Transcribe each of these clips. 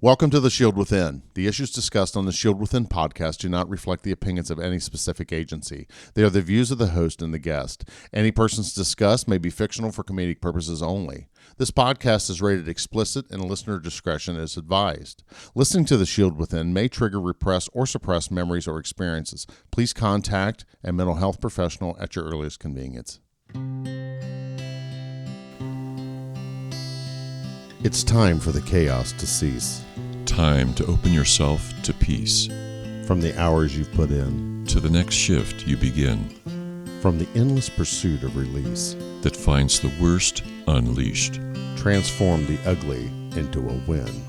Welcome to The Shield Within. The issues discussed on the Shield Within podcast do not reflect the opinions of any specific agency. They are the views of the host and the guest. Any persons discussed may be fictional for comedic purposes only. This podcast is rated explicit and listener discretion is advised. Listening to The Shield Within may trigger repressed or suppressed memories or experiences. Please contact a mental health professional at your earliest convenience. It's time for the chaos to cease. Time to open yourself to peace. From the hours you've put in. To the next shift you begin. From the endless pursuit of release. That finds the worst unleashed. Transform the ugly into a win.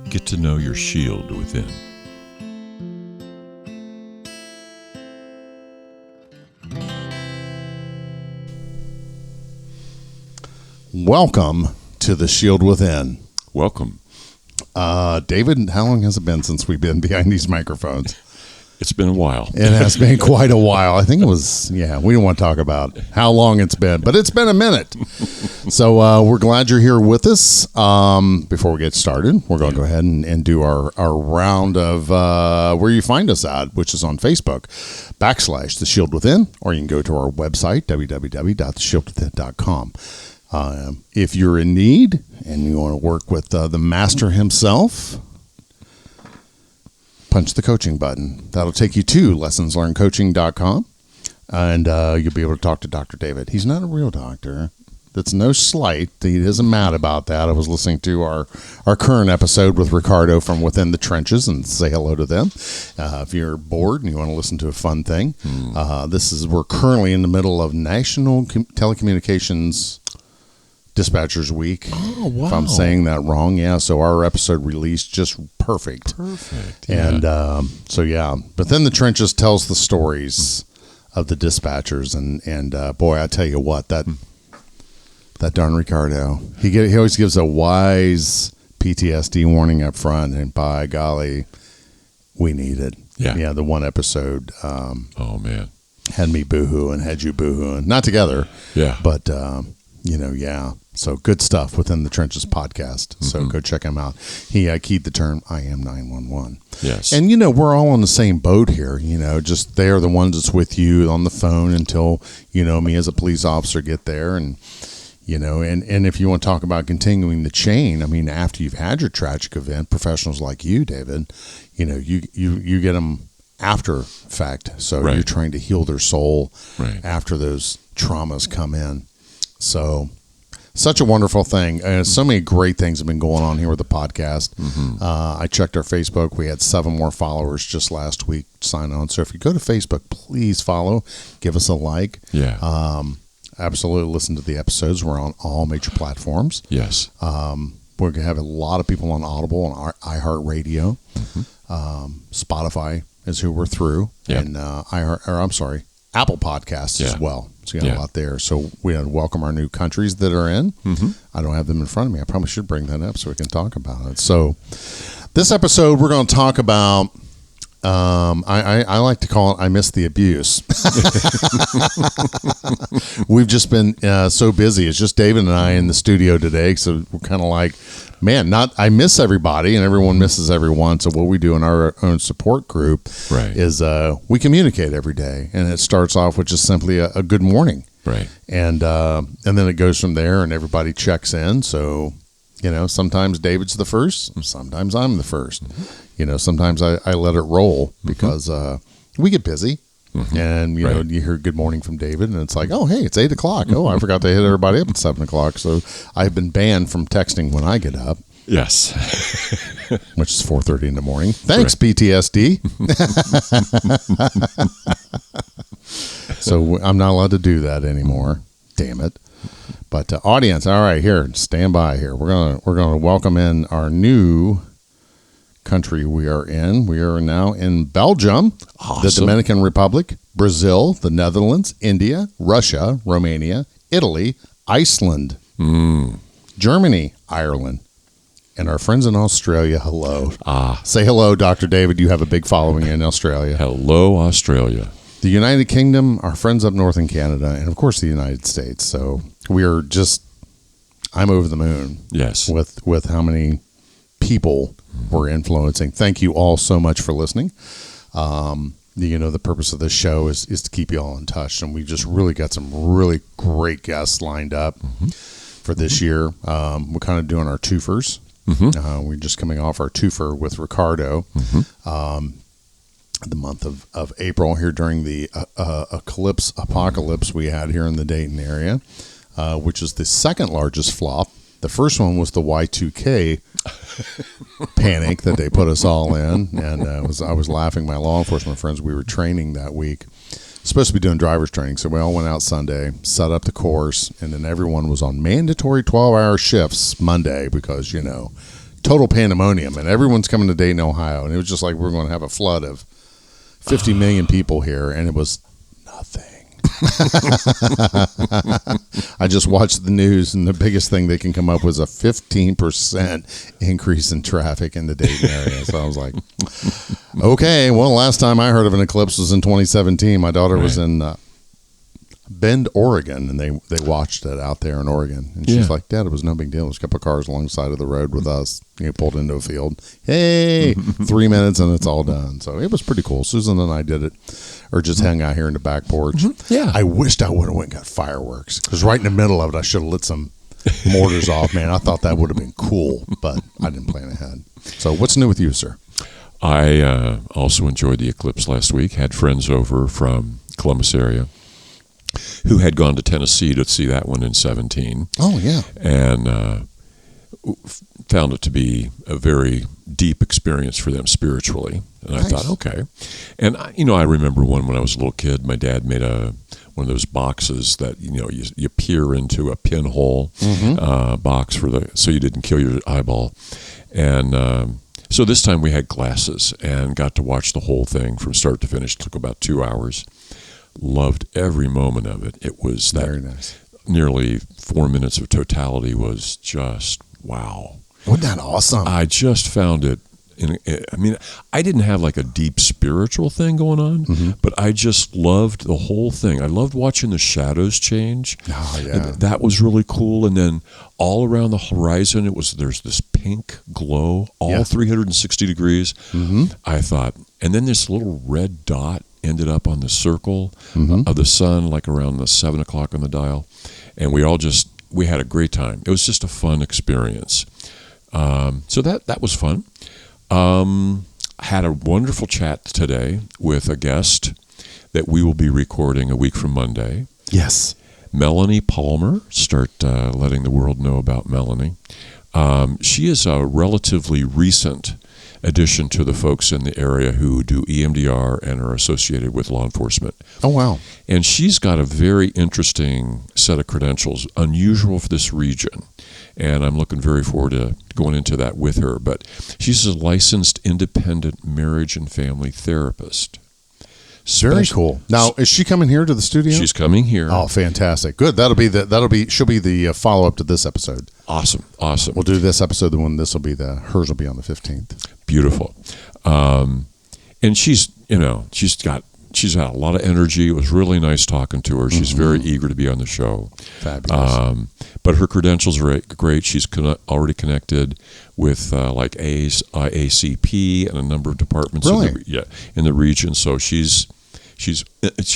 Get to know your shield within. Welcome to The Shield Within. Welcome. David, how long has it been since we've been behind these microphones? It's been a while. It has been quite a while. I think it was, we don't want to talk about how long it's been, but it's been a minute. So we're glad you're here with us. Before we get started, we're going to go ahead and do our round of where you find us at, which is on Facebook, /The Shield Within, or you can go to our website, www.theshieldwithin.com. If you're in need and you want to work with the master himself, punch the coaching button. That'll take you to lessonslearnedcoaching.com, and you'll be able to talk to Dr. David. He's not a real doctor. That's no slight. He isn't mad about that. I was listening to our current episode with Ricardo from Within the Trenches, and say hello to them. If you're bored and you want to listen to a fun thing, we're currently in the middle of National Telecommunications Dispatchers Week. Oh, wow. If I'm saying that wrong. Yeah, so our episode released just perfect. Yeah. And but then the Trenches tells the stories of the dispatchers, and boy, I tell you what, that darn Ricardo, he always gives a wise PTSD warning up front, and by golly, we need it. Yeah, the one episode Oh man, had me boohooing, had you boohooing, not together. Yeah, but so good stuff Within the Trenches podcast. So go check him out. He keyed the term I am 911. Yes. And we're all on the same boat here, just they're the ones that's with you on the phone until, me as a police officer get there. And, and if you want to talk about continuing the chain, I mean, after you've had your tragic event, professionals like you, David, you get them after fact. So right. You're trying to heal their soul right. after those traumas come in. So such a wonderful thing. So many great things have been going on here with the podcast. I checked our Facebook. We had 7 more followers just last week sign on. So if you go to Facebook, please follow, give us a like. Yeah. Absolutely listen to the episodes. We're on all major platforms. Yes. We're going to have a lot of people on Audible and iHeartRadio. Spotify is who we're through. Yep. And Apple Podcasts as well. So you got a lot there. So we welcome our new countries that are in. I don't have them in front of me. I probably should bring that up so we can talk about it. So this episode, we're going to talk about, I like to call it, I miss the abuse. We've just been so busy. It's just David and I in the studio today. So we're kind of like, man, I miss everybody and everyone misses everyone. So what we do in our own support group is we communicate every day. And it starts off with just simply a good morning. Right. And then it goes from there and everybody checks in. So, sometimes David's the first, sometimes I'm the first. Sometimes I let it roll because we get busy. And, you hear good morning from David and it's like, oh, hey, it's 8 o'clock. Oh, I forgot to hit everybody up at 7 o'clock. So I've been banned from texting when I get up. Yes. Which is 4:30 in the morning. Thanks, PTSD. So I'm not allowed to do that anymore. Damn it. But audience, all right, here, stand by here. We're gonna welcome in our new country we are in. We are now in Belgium, awesome. The Dominican Republic, Brazil, the Netherlands, India, Russia, Romania, Italy, Iceland, Germany, Ireland, and our friends in Australia. Hello. Say hello, Dr. David. You have a big following in Australia. Hello, Australia. The United Kingdom, our friends up north in Canada, and of course the United States. So we are I'm over the moon. Yes. With how many people we're influencing. Thank you all so much for listening. The purpose of this show is to keep you all in touch, and we just really got some really great guests lined up for this year. We're kind of doing our twofers. We're just coming off our twofer with Ricardo, the month of April here during the apocalypse we had here in the Dayton area, which is the second largest flop. The first one was the Y2K panic that they put us all in, and I was laughing. My law enforcement friends, we were training that week, supposed to be doing driver's training, so we all went out Sunday, set up the course, and then everyone was on mandatory 12-hour shifts Monday because total pandemonium, and everyone's coming to Dayton, Ohio, and it was just like we're going to have a flood of 50 million people here, and it was nothing. I just watched the news, and the biggest thing they can come up with is a 15% increase in traffic in the Dayton area. So I was like, okay, well, the last time I heard of an eclipse was in 2017. My daughter was in Bend, Oregon, and they watched it out there in Oregon. And she's like, Dad, it was no big deal. There's a couple of cars along the side of the road with us. Pulled into a field. Hey, 3 minutes and it's all done. So it was pretty cool. Susan and I did it, or just hung out here in the back porch. Yeah. I wished I would have went and got fireworks, because right in the middle of it, I should have lit some mortars off, man. I thought that would have been cool, but I didn't plan ahead. So what's new with you, sir? I also enjoyed the eclipse last week. Had friends over from Columbus area who had gone to Tennessee to see that one in 2017. Oh, yeah. And found it to be a very deep experience for them spiritually. And I thought, okay. And, I remember one when I was a little kid. My dad made one of those boxes that, you peer into a pinhole box so you didn't kill your eyeball. And so this time we had glasses and got to watch the whole thing from start to finish. It took about 2 hours. Loved every moment of it. It was that very nice. Nearly 4 minutes of totality was just wow. Wasn't that awesome? I just found it. I didn't have like a deep spiritual thing going on, but I just loved the whole thing. I loved watching the shadows change. Oh, yeah. That was really cool. And then all around the horizon, there's this pink glow, all 360 degrees. I thought, and then this little red dot ended up on the circle of the sun, like around the 7 o'clock on the dial. And we had a great time. It was just a fun experience. So that was fun. Had a wonderful chat today with a guest that we will be recording a week from Monday. Yes. Melanie Palmer. Start letting the world know about Melanie. She is a relatively recent addition to the folks in the area who do EMDR and are associated with law enforcement. Oh, wow. And she's got a very interesting set of credentials, unusual for this region. And I'm looking very forward to going into that with her. But she's a licensed independent marriage and family therapist. Very cool. Now, is she coming here to the studio? She's coming here. Oh, fantastic! Good. She'll be the follow up to this episode. Awesome. We'll do this episode. The one hers will be on the 15th. Beautiful. And she's had a lot of energy. It was really nice talking to her. She's very eager to be on the show. Fabulous. But her credentials are great. She's already connected with like AACP and a number of departments in the region. So she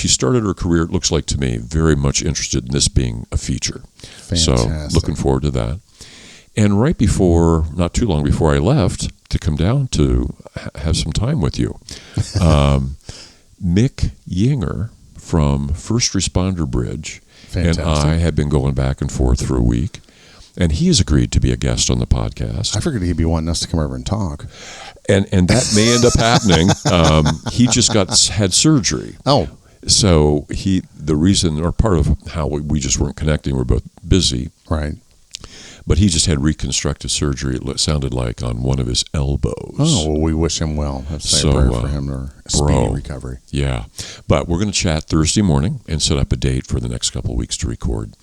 started her career, it looks like to me, very much interested in this being a feature. Fantastic. So looking forward to that. And not too long before I left to come down to have some time with you, Mick Yinger from First Responder Bridge and I had been going back and forth for a week, and he has agreed to be a guest on the podcast. I figured he'd be wanting us to come over and talk. And that may end up happening. He just had surgery. Oh. So the reason, or part of how we just weren't connecting, we're both busy. Right. But he just had reconstructive surgery, it sounded like, on one of his elbows. Oh, well, we wish him well. Have to say a prayer for him or a speedy recovery. Yeah. But we're going to chat Thursday morning and set up a date for the next couple of weeks to record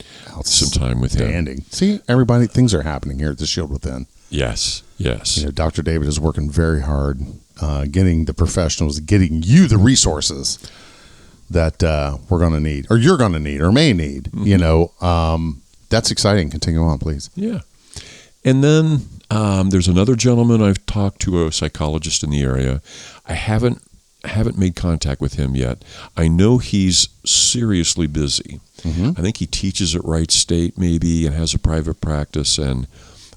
some time with him. Outstanding. See, everybody, things are happening here at the Shield Within. Yes. Dr. David is working very hard, getting the professionals, getting you the resources that we're going to need, or you're going to need, or may need, That's exciting. Continue on, please. Yeah. And then there's another gentleman I've talked to, a psychologist in the area. I haven't made contact with him yet. I know he's seriously busy. I think he teaches at Wright State maybe and has a private practice, and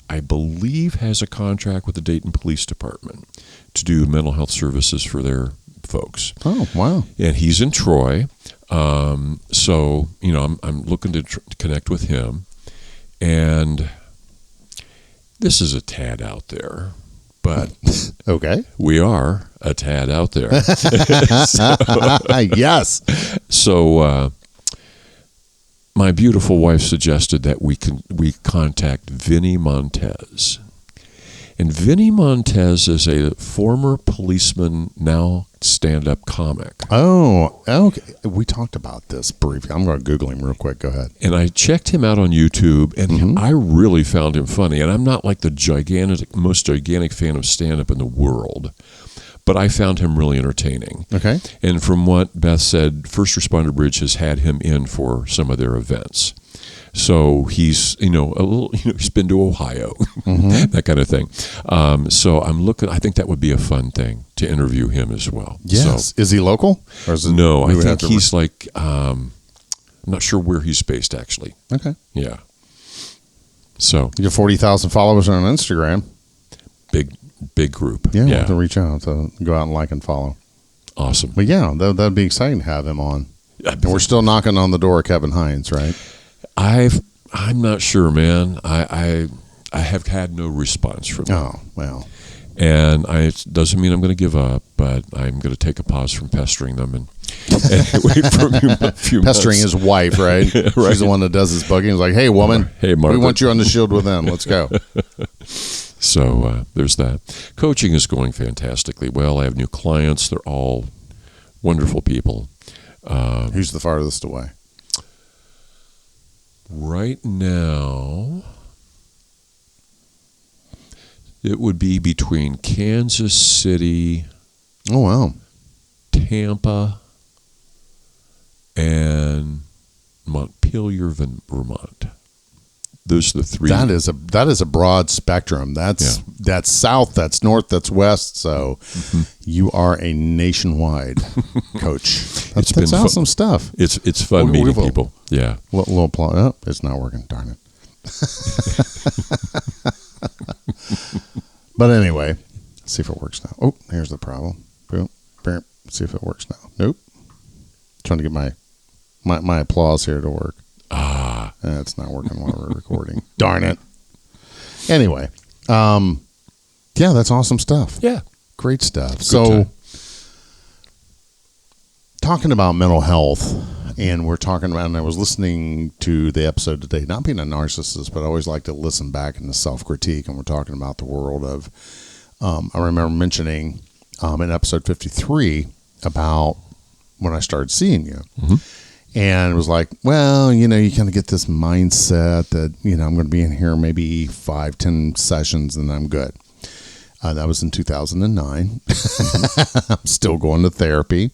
I believe has a contract with the Dayton Police Department to do mental health services for their folks. Oh, wow. And he's in Troy. So, I'm looking to connect with him. And this is a tad out there, but okay, we are a tad out there. Yes. So my beautiful wife suggested that we contact Vinny Montez. And Vinny Montez is a former policeman, now stand-up comic. Oh, okay. We talked about this briefly. I'm going to Google him real quick. Go ahead. And I checked him out on YouTube, and I really found him funny. And I'm not like the most gigantic fan of stand-up in the world, but I found him really entertaining. Okay. And from what Beth said, First Responder Bridge has had him in for some of their events. So he's, he's been to Ohio, that kind of thing. So I'm looking. I think that would be a fun thing to interview him as well. Yes. So, is he local? Or is it, no, I think he's like. I'm not sure where he's based actually. Okay. Yeah. So you have 40,000 followers on Instagram. Big group. Yeah. We'll have to reach out to go out and like and follow. Awesome. But yeah, that'd be exciting to have him on. And we're still knocking on the door of Kevin Hines, right? I'm not sure, man. I have had no response from him. Oh, well. And it doesn't mean I'm going to give up, but I'm going to take a pause from pestering them and wait for a few pestering months. his wife, right? Right? She's the one that does his booking. He's like, hey, woman, hey, Mark, we want you on the shield with them. Let's go. So there's that. Coaching is going fantastically well. I have new clients. They're all wonderful people. Who's the farthest away? Right now, it would be between Kansas City, oh wow, Tampa, and Montpelier, Vermont. Those are the three. That is a broad spectrum. That's south, that's north, that's west. So you are a nationwide coach. That's awesome stuff. It's fun meeting people. Yeah. Little plot. Oh, it's not working. Darn it. But anyway, let's see if it works now. Oh, here's the problem. Boom. See if it works now. Nope. Trying to get my applause here to work. It's not working while we're recording. Darn it. Anyway, yeah, that's awesome stuff. Yeah. Great stuff. So, talking about mental health, and we're talking about, and I was listening to the episode today, not being a narcissist, but I always like to listen back into self-critique, and we're talking about the world of, I remember mentioning in episode 53 about when I started seeing you. And it was like, well, you kind of get this mindset that, I'm going to be in here maybe 5-10 sessions and I'm good. That was in 2009. I'm still going to therapy.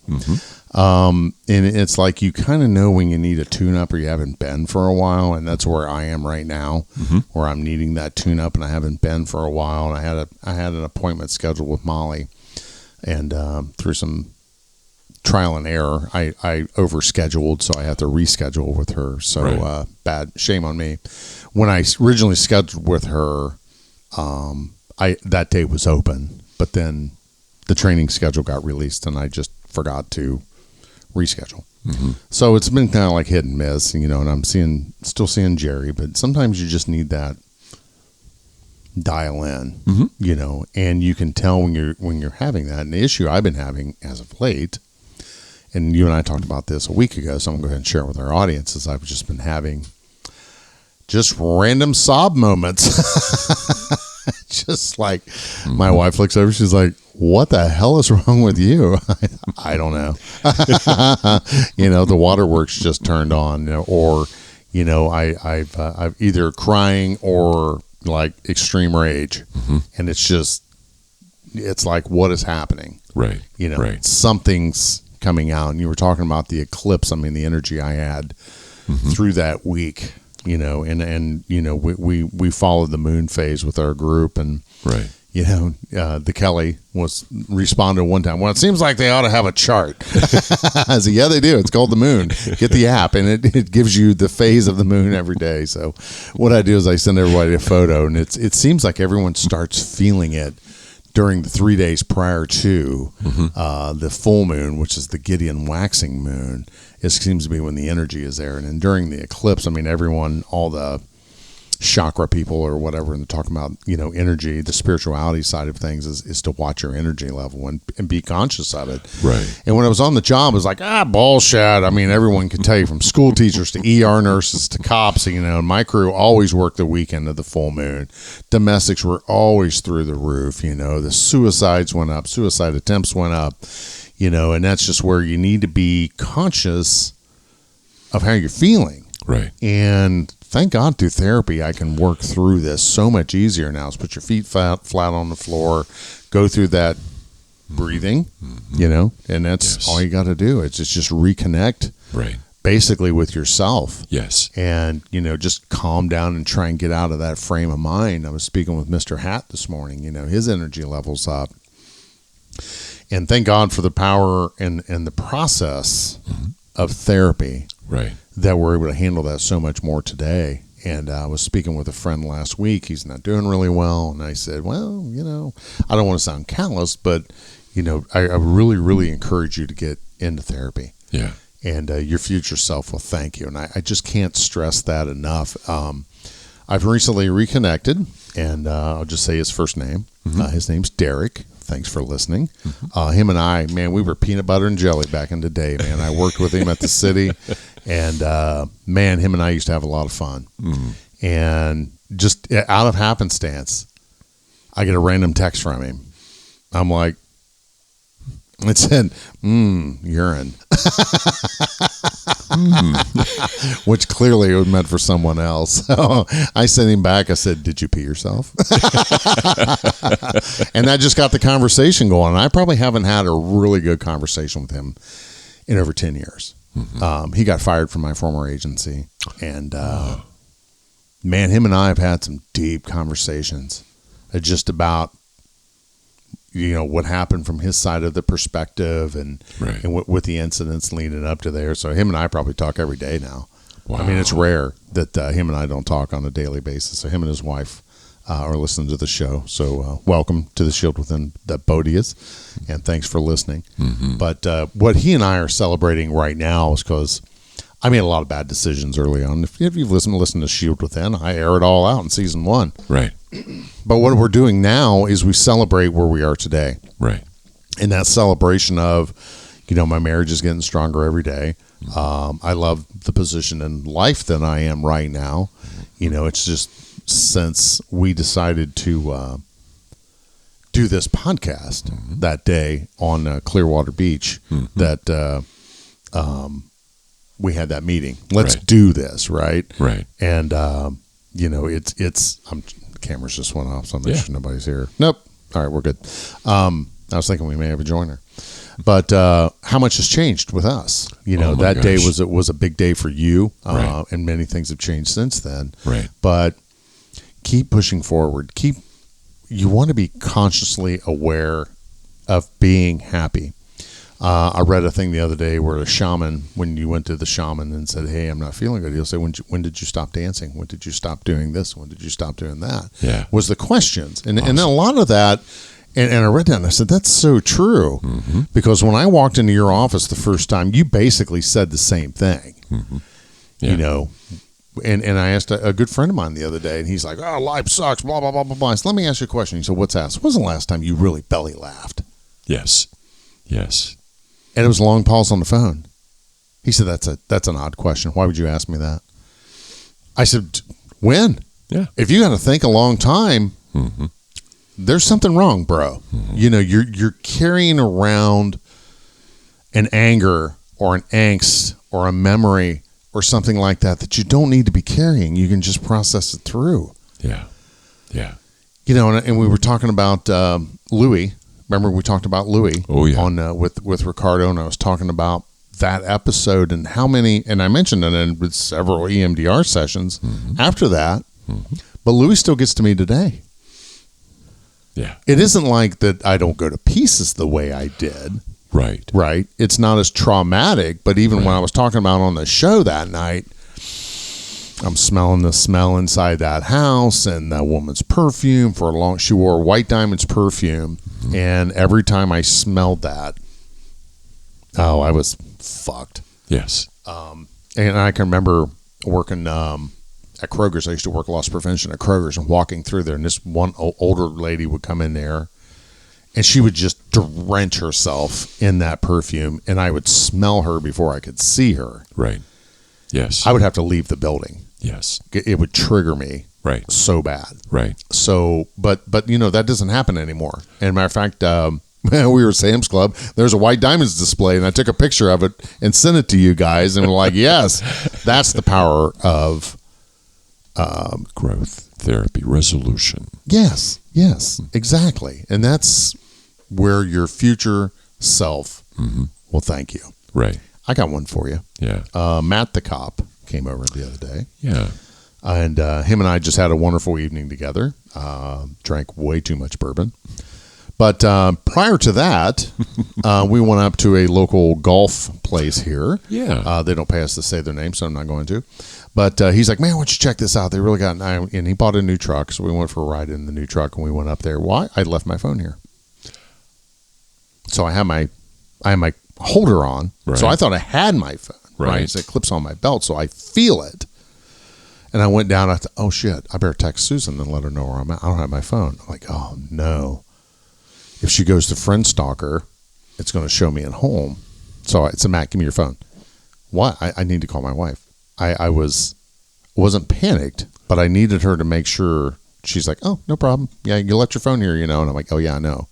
And it's like you kind of know when you need a tune-up or you haven't been for a while. And that's where I am right now, where I'm needing that tune-up and I haven't been for a while. And I had an appointment scheduled with Molly. And through some trial and error, I overscheduled, so I had to reschedule with her. So bad, shame on me. When I originally scheduled with her, that day was open, but then the training schedule got released, and I just forgot to reschedule. So it's been kind of like hit and miss, and I'm still seeing Jerry, but sometimes you just need that dial in, and you can tell when you're having that. And the issue I've been having as of late, and you and I talked about this a week ago, so I'm going to go ahead and share it with our audience, is I've just been having just random sob moments. Just like my wife looks over, she's like, what the hell is wrong with you? I don't know. The waterworks just turned on, or, I've either crying or like extreme rage. And it's like, what is happening? Right. Something's coming out. And you were talking about the eclipse. I mean, the energy I had through that week. we followed the moon phase with our group, and right. The Kelly responded one time, well, it seems like they ought to have a chart. I said, yeah, they do. It's called the moon. Get the app, and it gives you the phase of the moon every day. So what I do is I send everybody a photo, and it seems like everyone starts feeling it during the 3 days prior to the full moon, which is the Gideon waxing moon. It seems to be when the energy is there. And then during the eclipse, I mean, everyone, all the chakra people or whatever, and they're talking about, energy, the spirituality side of things is to watch your energy level and be conscious of it. Right. And when I was on the job, it was like, bullshit. I mean, everyone can tell you, from school teachers to ER nurses to cops, my crew always worked the weekend of the full moon. Domestics were always through the roof. The suicides went up, suicide attempts went up, and that's just where you need to be conscious of how you're feeling. Right. And thank God through therapy, I can work through this so much easier now. Is put your feet flat on the floor, go through that breathing, and that's all you got to do. It's just reconnect, right, basically with yourself. Yes. And, just calm down and try and get out of that frame of mind. I was speaking with Mr. Hatt this morning, his energy level's up. And thank God for the power and the process of therapy. Right. That we're able to handle that so much more today. And I was speaking with a friend last week. He's not doing really well. And I said, well, I don't want to sound callous, but, I really, really encourage you to get into therapy. Yeah. And your future self will thank you. And I just can't stress that enough. I've recently reconnected, and I'll just say his first name. His name's Derek. Thanks for listening. Him and I, man, we were peanut butter and jelly back in the day, man. I worked with him at the city, and man, him and I used to have a lot of fun. And just out of happenstance, I get a random text from him. I'm like, it said, urine. Which clearly was meant for someone else. So I sent him back. I said, did you pee yourself? And that just got the conversation going. I probably haven't had a really good conversation with him in over 10 years. He got fired from my former agency. And man, him and I have had some deep conversations just about what happened from his side of the perspective and with the incidents leading up to there. So him and I probably talk every day now. Wow. I mean, it's rare that him and I don't talk on a daily basis. So him and his wife are listening to the show. So welcome to the Shield Within the Bodias, and thanks for listening. But what he and I are celebrating right now is because I made a lot of bad decisions early on. If you've listened to Shield Within, I air it all out in season 1. Right. But what we're doing now is we celebrate where we are today. Right. And that celebration of, my marriage is getting stronger every day. I love the position in life that I am right now. It's just since we decided to do this podcast that day on Clearwater Beach that we had that meeting. Let's do this, right? Right. And, the cameras just went off, so I'm not sure nobody's here. Nope. All right, we're good. I was thinking we may have a joiner. But how much has changed with us? That day was a big day for you, and many things have changed since then. Right. But keep pushing forward. You want to be consciously aware of being happy. I read a thing the other day where a shaman, when you went to the shaman and said, hey, I'm not feeling good, he'll say, when did you stop dancing? When did you stop doing this? When did you stop doing that? Yeah. Was the questions. And then a lot of that, and I read that and I said, that's so true. Because when I walked into your office the first time, you basically said the same thing. Yeah. And I asked a good friend of mine the other day, and he's like, oh, life sucks, blah, blah, blah, blah, blah. I said, let me ask you a question. He said, what's that? When was the last time you really belly laughed? Yes. Yes. And it was a long pause on the phone. He said, that's an odd question. Why would you ask me that? I said, when? Yeah. If you got to think a long time, there's something wrong, bro. You're carrying around an anger or an angst or a memory or something like that you don't need to be carrying. You can just process it through. Yeah. Yeah. And we were talking about Louis. Remember we talked about Louis on with Ricardo, and I was talking about that episode and how many, and I mentioned it in with several EMDR sessions after that, but Louis still gets to me today. Yeah. It isn't like that I don't go to pieces the way I did. Right. Right. It's not as traumatic, but even when I was talking about on the show that night, I'm smelling the smell inside that house and that woman's perfume for a long, she wore White Diamond's perfume. And every time I smelled that, I was fucked. Yes. And I can remember working at Kroger's. I used to work loss prevention at Kroger's and walking through there. And this one older lady would come in there and she would just drench herself in that perfume. And I would smell her before I could see her. Right. Yes. I would have to leave the building. Yes. It would trigger me. Right. So bad. Right. So, but that doesn't happen anymore. And matter of fact, we were at Sam's Club. There's a White Diamonds display, and I took a picture of it and sent it to you guys, and we're like, yes, that's the power of growth, therapy, resolution. Yes, exactly. And that's where your future self will thank you. Right. I got one for you. Yeah. Matt the Cop came over the other day. Yeah. And him and I just had a wonderful evening together. Drank way too much bourbon. But prior to that, we went up to a local golf place here. Yeah. They don't pay us to say their name, so I'm not going to. But he's like, man, why don't you check this out? They really got and he bought a new truck, so we went for a ride in the new truck, and we went up there. Why? I left my phone here. So I have my holder on. Right. So I thought I had my phone. Right. So it clips on my belt, so I feel it. And I went down. I thought, oh, shit, I better text Susan and let her know where I'm at. I don't have my phone. I'm like, oh, no. If she goes to Friend Stalker, it's going to show me at home. So I said, Matt, give me your phone. What? I need to call my wife. I wasn't panicked, but I needed her to make sure. She's like, oh, no problem. Yeah, you left your phone here, And I'm like, oh, yeah, I know.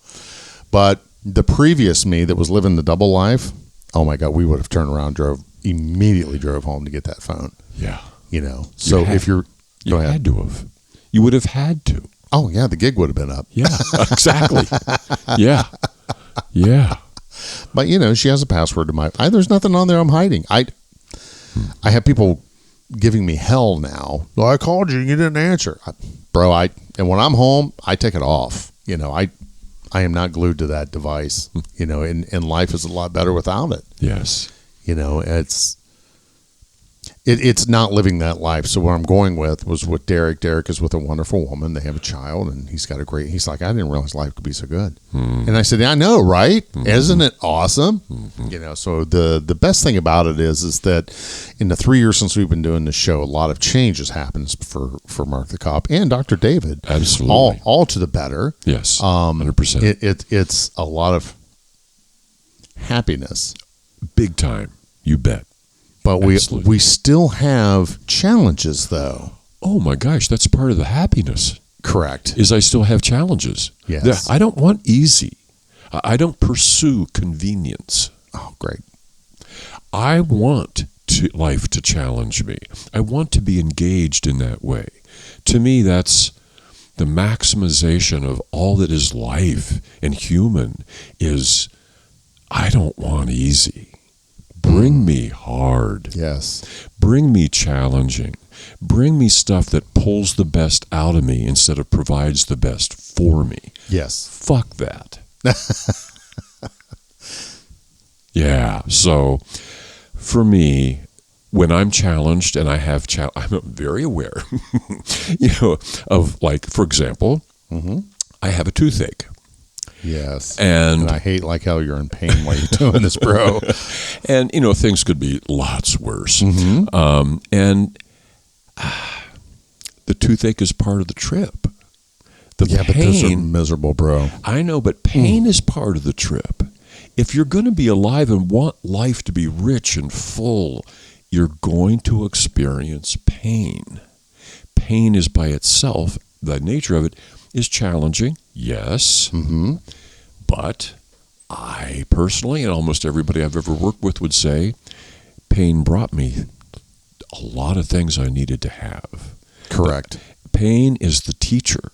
But the previous me that was living the double life, oh, my God, we would have turned around, immediately drove home to get that phone. Yeah. So if you had to have. You would have had to. Oh, yeah, the gig would have been up. Yeah, exactly. Yeah. But, she has a password to my... there's nothing on there I'm hiding. I have people giving me hell now. Well, I called you and you didn't answer. And when I'm home, I take it off. I am not glued to that device, and life is a lot better without it. Yes. It's not living that life. So what I'm going with was with Derek. Derek is with a wonderful woman. They have a child, and he's like, I didn't realize life could be so good. And I said, yeah, I know, right? Isn't it awesome? So the best thing about it is that in the 3 years since we've been doing this show, a lot of change has happened for Marc the Cop and Dr. David. Absolutely. All to the better. Yes. 100%. It's a lot of happiness. Big time. You bet. But we still have challenges, though. Oh, my gosh. That's part of the happiness. Correct. Is I still have challenges. Yes. I don't want easy. I don't pursue convenience. Oh, great. I want life to challenge me. I want to be engaged in that way. To me, that's the maximization of all that is life and human is I don't want easy. Bring me hard. Yes. Bring me challenging. Bring me stuff that pulls the best out of me instead of provides the best for me. Yes. Fuck that. Yeah. So for me, when I'm challenged and I have I'm very aware, of like, for example, I have a toothache. Yes. And I hate how you're in pain while you're doing this, bro. And, things could be lots worse. And the toothache is part of the trip. But those are miserable, bro. I know, but pain is part of the trip. If you're going to be alive and want life to be rich and full, you're going to experience pain. Pain is by itself, the nature of it, is challenging, yes. But I personally, and almost everybody I've ever worked with would say, pain brought me a lot of things I needed to have. Correct. But pain is the teacher.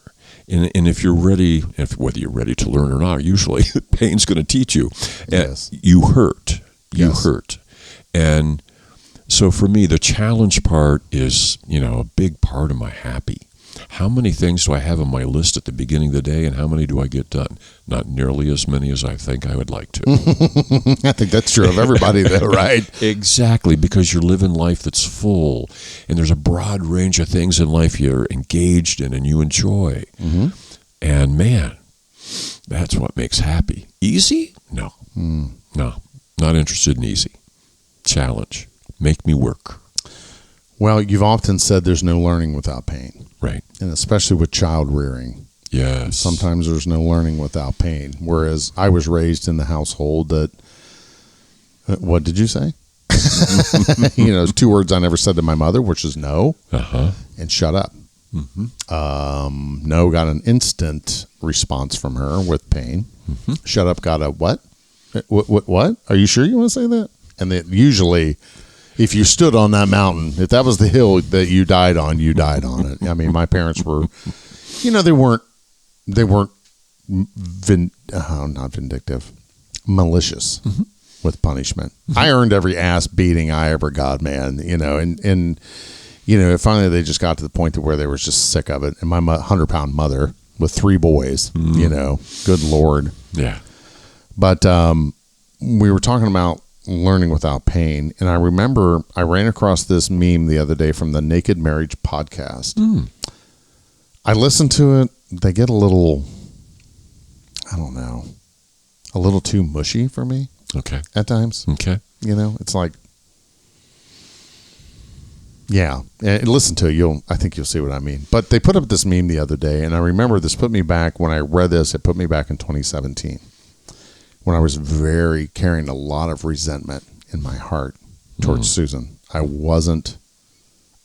And if you're ready, whether you're ready to learn or not, usually pain's going to teach you. Yes. You hurt. You hurt. And so for me, the challenge part is, a big part of my happy. How many things do I have on my list at the beginning of the day, and how many do I get done? Not nearly as many as I think I would like to. I think that's true of everybody, though, right? Exactly, because you're living life that's full, and there's a broad range of things in life you're engaged in and you enjoy. Mm-hmm. And man, that's what makes happy. Easy? No. No, not interested in easy. Challenge. Make me work. Well, you've often said there's no learning without pain. Right. And especially with child rearing. Yes. Sometimes there's no learning without pain. Whereas I was raised in the household that, what did you say? There's 2 words I never said to my mother, which is no and shut up. Mm-hmm. No got an instant response from her with pain. Mm-hmm. Shut up got a what? What? Are you sure you want to say that? And that usually, if you stood on that mountain, if that was the hill that you died on it. I mean, my parents were, they weren't not vindictive, malicious with punishment. I earned every ass beating I ever got, man, and finally they just got to the point to where they were just sick of it. And my 100-pound mother with 3 boys, good Lord. Yeah. But we were talking about learning without pain, and I remember I ran across this meme the other day from the Naked Marriage podcast. I listened to it. They get a little, I don't know, a little too mushy for me. Okay. At times. Okay. It's like, yeah. And listen to it. I think you'll see what I mean. But they put up this meme the other day, and I remember this put me back when I read this. It put me back in 2017. When I was carrying a lot of resentment in my heart towards Susan. I wasn't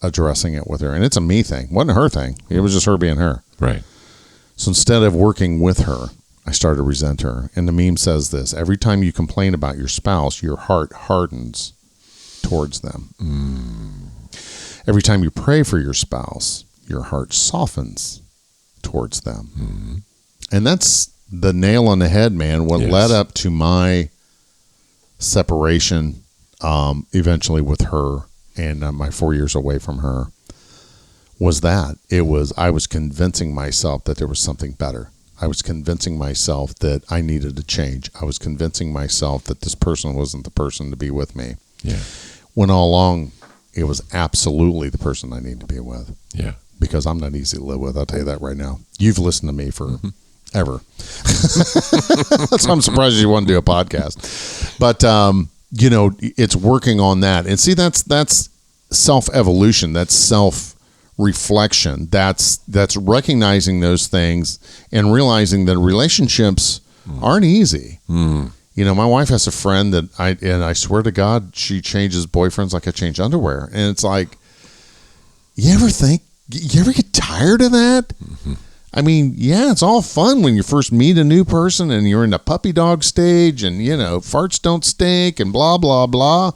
addressing it with her. And it's a me thing. It wasn't her thing. It was just her being her. Right. So instead of working with her, I started to resent her. And the meme says this: every time you complain about your spouse, your heart hardens towards them. Every time you pray for your spouse, your heart softens towards them. And that's the nail on the head, man. What led up to my separation eventually with her and my 4 years away from her was that I was convincing myself that there was something better. I was convincing myself that I needed to change. I was convincing myself that this person wasn't the person to be with me. Yeah. When all along it was absolutely the person I need to be with. Yeah. Because I'm not easy to live with. I'll tell you that right now. You've listened to me for ever. So I'm surprised you want to do a podcast. But, it's working on that. And see, that's self-evolution. That's self-reflection. That's recognizing those things and realizing that relationships aren't easy. My wife has a friend that I swear to God, she changes boyfriends like I change underwear. And it's like, you ever get tired of that? I mean, yeah, it's all fun when you first meet a new person and you're in the puppy dog stage and, farts don't stink and blah, blah, blah.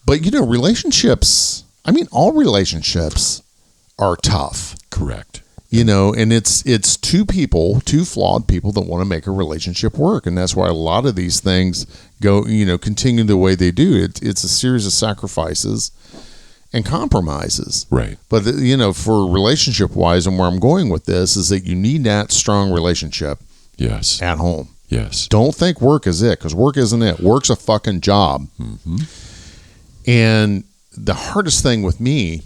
But, relationships, all relationships are tough. Correct. And it's two flawed people that want to make a relationship work. And that's why a lot of these things go, continue the way they do. It's a series of sacrifices and compromises. Right. But, for relationship wise, and where I'm going with this is that you need that strong relationship. Yes. At home. Yes. Don't think work is it, because work isn't it. Work's a fucking job. And the hardest thing with me,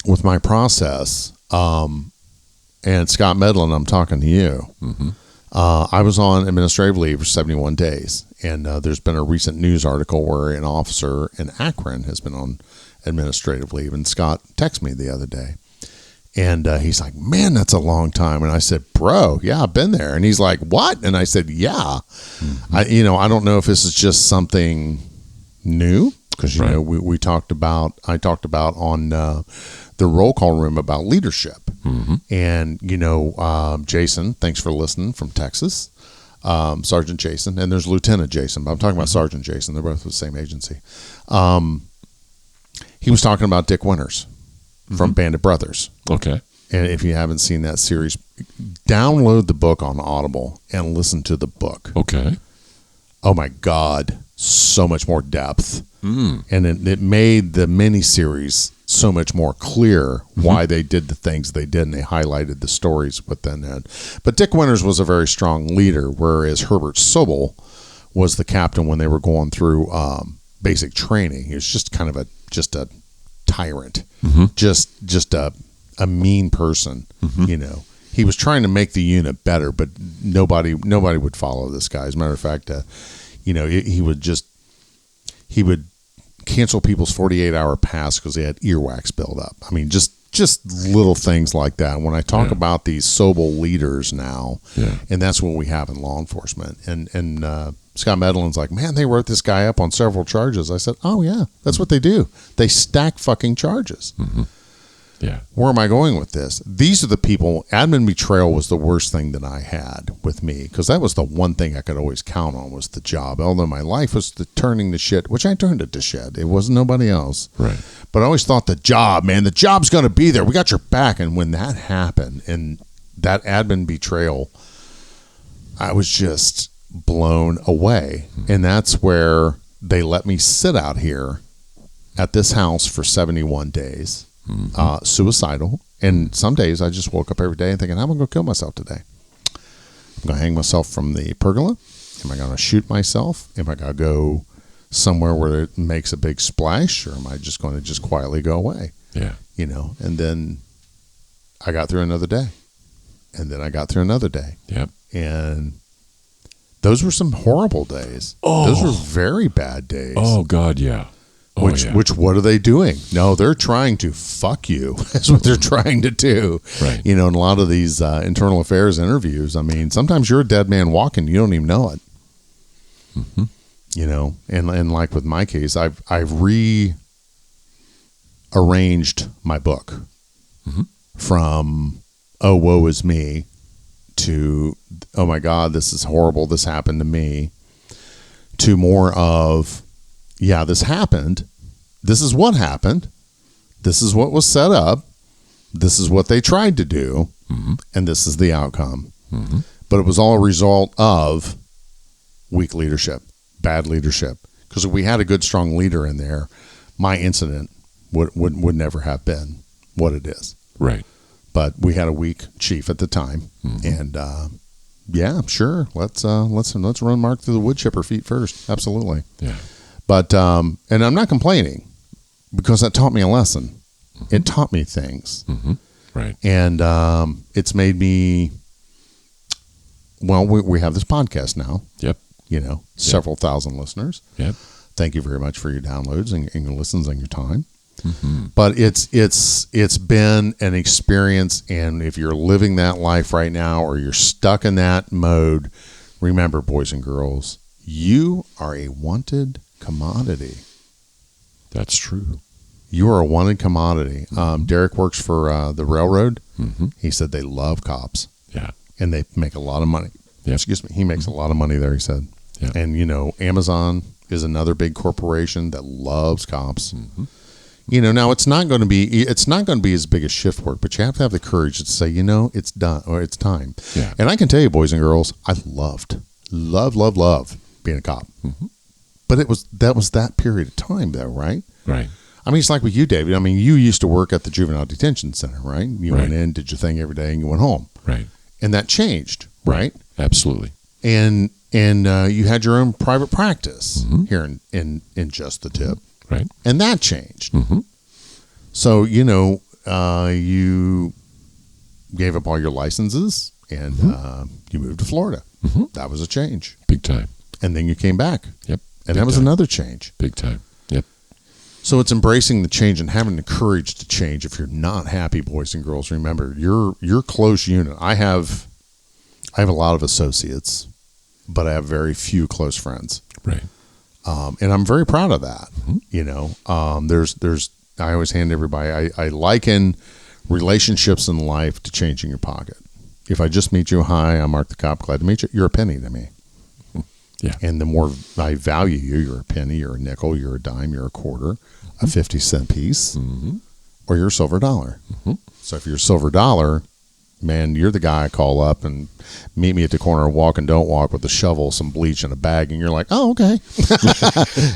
with my process, and Scott Medlin, I'm talking to you. I was on administrative leave for 71 days. And there's been a recent news article where an officer in Akron has been on administrative leave, and Scott texted me the other day, and he's like, man, that's a long time. And I said, bro, yeah, I've been there. And he's like, what? And I said, yeah. I don't know if this is just something new, because I talked about on the roll call room about leadership. And Jason, thanks for listening, from Texas, Sergeant Jason, and there's Lieutenant Jason, but I'm talking about Sergeant Jason. They're both with the same agency. He was talking about Dick Winters from Bandit Brothers. Okay. And if you haven't seen that series, download the book on Audible and listen to the book. Okay. oh my God, so much more depth. And it made the miniseries so much more clear why they did the things they did, and they highlighted the stories within that. But Dick Winters was a very strong leader, whereas Herbert Sobel was the captain when they were going through basic training. He was just kind of a tyrant, just a mean person. You know, he was trying to make the unit better, but nobody would follow this guy. As a matter of fact, you know, he would cancel people's 48-hour pass because they had earwax buildup. I mean, just little things like that. When I talk about these Sobel leaders now, and that's what we have in law enforcement. And Scott Medlin's like, man, they wrote this guy up on several charges. I said, oh yeah, that's what they do. They stack fucking charges. Yeah. Where am I going with this? These are the people. Admin betrayal was the worst thing that I had with me, because that was the one thing I could always count on, was the job. Although my life was turning to shit, which I turned it to shit. It wasn't nobody else. Right. But I always thought the job's going to be there. We got your back. And when that happened, and that admin betrayal, I was just blown away. And that's where they let me sit out here at this house for 71 days. Suicidal, and some days I just woke up every day and thinking, I'm gonna go kill myself today. I'm gonna hang myself from the pergola. Am I gonna shoot myself? Am I gonna go somewhere where it makes a big splash, or am I just going to just quietly go away? Yeah, you know. And then I got through another day, and then I got through another day. Yep. And those were some horrible days. Those were very bad days. Oh God, yeah. Which what are they doing? No, they're trying to fuck you. That's what they're trying to do. Right. You know, in a lot of these internal affairs interviews, I mean, sometimes you're a dead man walking, you don't even know it. You know, and like with my case, I've rearranged my book from oh woe is me to oh my God, this is horrible, this happened to me, to more of yeah, this happened. This is what happened. This is what was set up. This is what they tried to do. And this is the outcome. But it was all a result of weak leadership, bad leadership. Because if we had a good, strong leader in there, my incident would never have been what it is. Right. But we had a weak chief at the time. And yeah, sure. Let's run Mark through the wood chipper feet first. Absolutely. Yeah. But, and I'm not complaining, because that taught me a lesson. It taught me things. Right. And it's made me, well, we have this podcast now. Yep. You know, several thousand listeners. Yep. Thank you very much for your downloads and your listens and your time. But it's been an experience, and if you're living that life right now, or you're stuck in that mode, remember, boys and girls, you are a wanted commodity. That's true. You are a wanted commodity. Derek works for the railroad. He said they love cops. Yeah. And they make a lot of money. Yep. Excuse me. He makes a lot of money there, he said. Yep. And, you know, Amazon is another big corporation that loves cops. You know, now it's not going to be as big as shift work, but you have to have the courage to say, you know, it's done, or it's time. Yeah. And I can tell you, boys and girls, I love being a cop. But that was that period of time, though, right? Right. I mean, it's like with you, David. I mean, you used to work at the juvenile detention center, right? You went in, did your thing every day, and you went home. Right. And that changed, right? Absolutely. And you had your own private practice here in Just the Tip. Right. And that changed. So, you know, you gave up all your licenses, and you moved to Florida. That was a change. Big time. And then you came back. Yep. And that was another change. Big time. Yep. So it's embracing the change and having the courage to change. If you're not happy, boys and girls, remember, your close unit. I have a lot of associates, but I have very few close friends. Right. And I'm very proud of that. You know, I always hand everybody, I liken relationships in life to changing your pocket. If I just meet you, hi, I'm Marc the Cop, glad to meet you, you're a penny to me. Yeah. And the more I value you, you're a penny, you're a nickel, you're a dime, you're a quarter, a 50-cent piece, or you're a silver dollar. So if you're a silver dollar, man, you're the guy I call up and meet me at the corner of Walk and Don't Walk with a shovel, some bleach, and a bag, and you're like, oh, okay.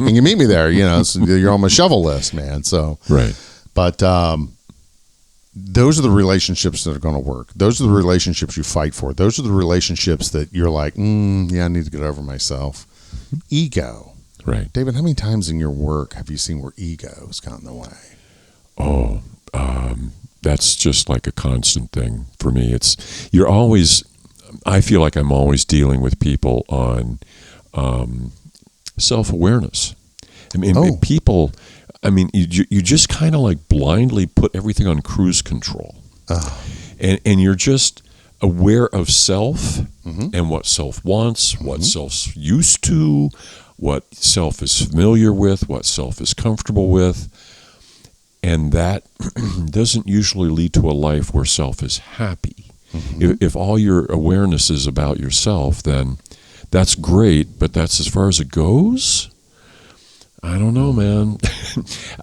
And you meet me there, so you're on my shovel list, man. So, right. But those are the relationships that are going to work. Those are the relationships you fight for. Those are the relationships that you're like, yeah, I need to get over myself. Ego. Right. David, how many times in your work have you seen where ego has gotten in the way? Oh, that's just like a constant thing for me. I feel like I'm always dealing with people on self-awareness. I mean, people, you just kind of like blindly put everything on cruise control. And you're just aware of self and what self wants, what self's used to, what self is familiar with, what self is comfortable with. And that doesn't usually lead to a life where self is happy. If all your awareness is about yourself, then that's great, but that's as far as it goes. I don't know, man.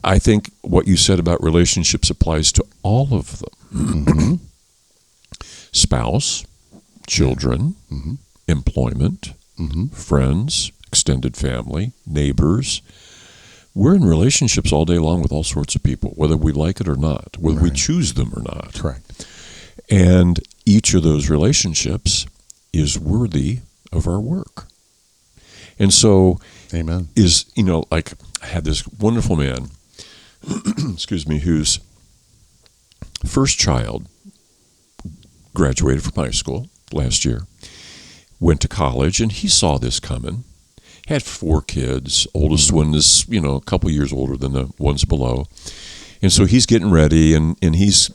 I think what you said about relationships applies to all of them. Spouse, children, employment, friends, extended family, neighbors. We're in relationships all day long with all sorts of people, whether we like it or not, whether we choose them or not. Correct. And each of those relationships is worthy of our work. And so, amen. Like I had this wonderful man, excuse me, whose first child graduated from high school last year, went to college, and he saw this coming. Had 4 kids. Oldest one is, a couple years older than the ones below. And so he's getting ready, and he's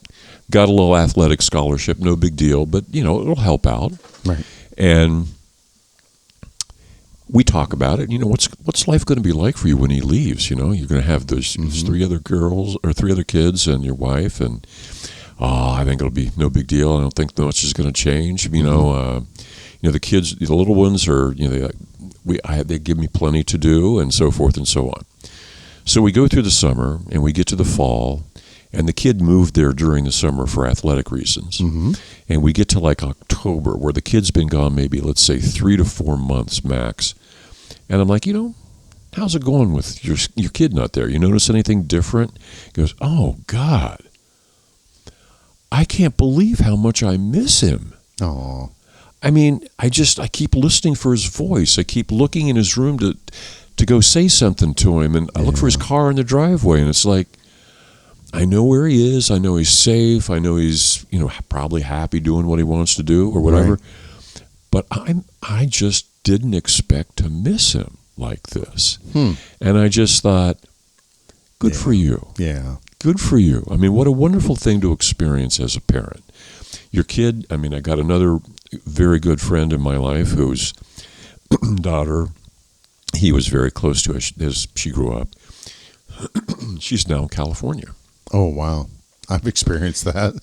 got a little athletic scholarship, no big deal, but, it'll help out. Right. And we talk about it. What's life going to be like for you when he leaves? You're going to have those 3 other girls or 3 other kids and your wife, and I think it'll be no big deal. I don't think much is going to change. The kids, the little ones are, they give me plenty to do, and so forth and so on. So we go through the summer, and we get to the fall, and the kid moved there during the summer for athletic reasons. And we get to like October, where the kid's been gone maybe, let's say, 3 to 4 months max. And I'm like, how's it going with your kid not there? You notice anything different? He goes, oh, God, I can't believe how much I miss him. Oh. I keep listening for his voice. I keep looking in his room to go say something to him, and I look for his car in the driveway, and it's like, I know where he is. I know he's safe. I know he's, probably happy doing what he wants to do or whatever. Right. But I just didn't expect to miss him like this. And I just thought, good for you. Yeah. Good for you. What a wonderful thing to experience as a parent. Your kid, I got another very good friend in my life whose daughter, he was very close to as she grew up. She's now in California. Oh, wow. I've experienced that.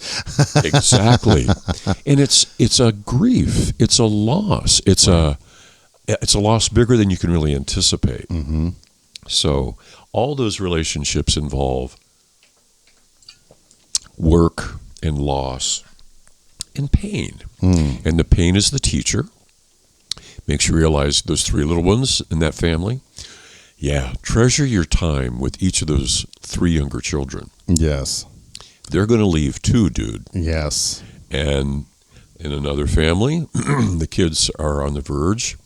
Exactly. And it's a grief. It's a loss. It's a loss bigger than you can really anticipate. So all those relationships involve work and loss and pain. And the pain is the teacher. Makes you realize those 3 little ones in that family. Yeah, treasure your time with each of those 3 younger children. Yes. They're going to leave too, dude. Yes. And in another family, the kids are on the verge,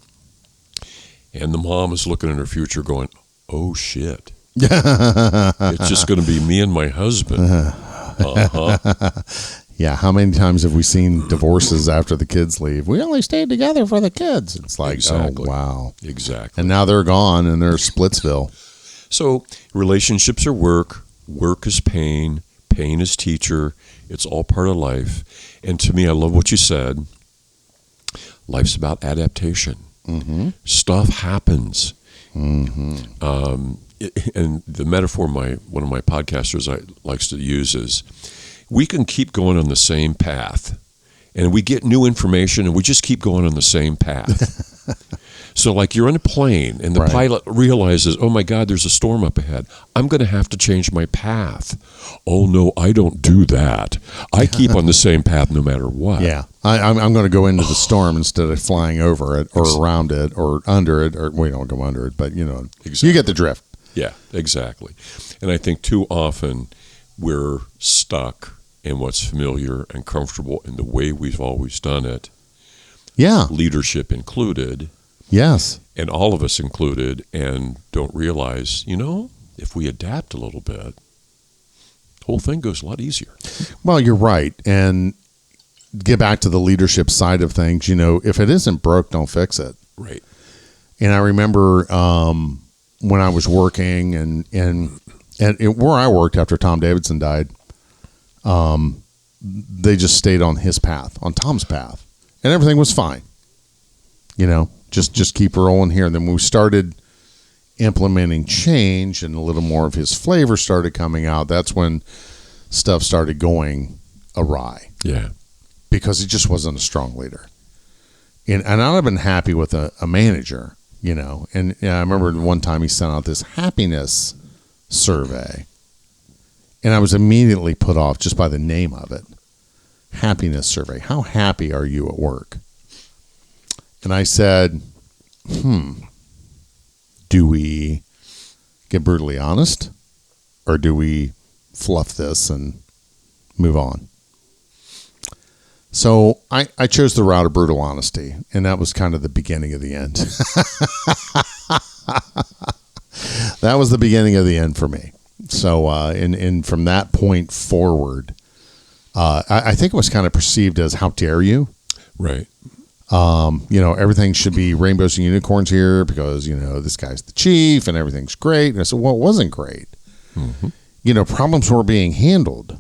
and the mom is looking at her future going, oh, shit. It's just going to be me and my husband. Yeah, how many times have we seen divorces after the kids leave? We only stayed together for the kids. It's like, exactly. Oh, wow. Exactly. And now they're gone, and they're Splitsville. So relationships are work. Work is pain. Pain is teacher. It's all part of life. And to me, I love what you said. Life's about adaptation. Stuff happens. And the metaphor one of my podcasters likes to use is, we can keep going on the same path, and we get new information, and we just keep going on the same path. So like you're on a plane and the Right. pilot realizes, oh my God, there's a storm up ahead. I'm going to have to change my path. Oh no, I don't do that. I keep on the same path no matter what. Yeah, I'm going to go into the storm instead of flying over it or around it or under it, or we don't go under it, but you get the drift. Yeah, exactly. And I think too often we're stuck in what's familiar and comfortable in the way we've always done it. Yeah. Leadership included. Yes. And all of us included, and don't realize, if we adapt a little bit, the whole thing goes a lot easier. Well, you're right. And get back to the leadership side of things, if it isn't broke, don't fix it. Right. And I remember when I was working and where I worked after Tom Davidson died, they just stayed on his path, on Tom's path, and everything was fine. Just keep rolling here. And then when we started implementing change and a little more of his flavor started coming out, that's when stuff started going awry. Yeah. Because he just wasn't a strong leader. And I'd have been happy with a manager, And I remember one time he sent out this happiness survey. And I was immediately put off just by the name of it. Happiness survey. How happy are you at work? And I said, do we get brutally honest or do we fluff this and move on? So I chose the route of brutal honesty, and that was kind of the beginning of the end. That was the beginning of the end for me. So, and from that point forward, I think it was kind of perceived as, how dare you? Right. Everything should be rainbows and unicorns here because, this guy's the chief and everything's great. And I said, well, it wasn't great. Mm-hmm. Problems were being handled.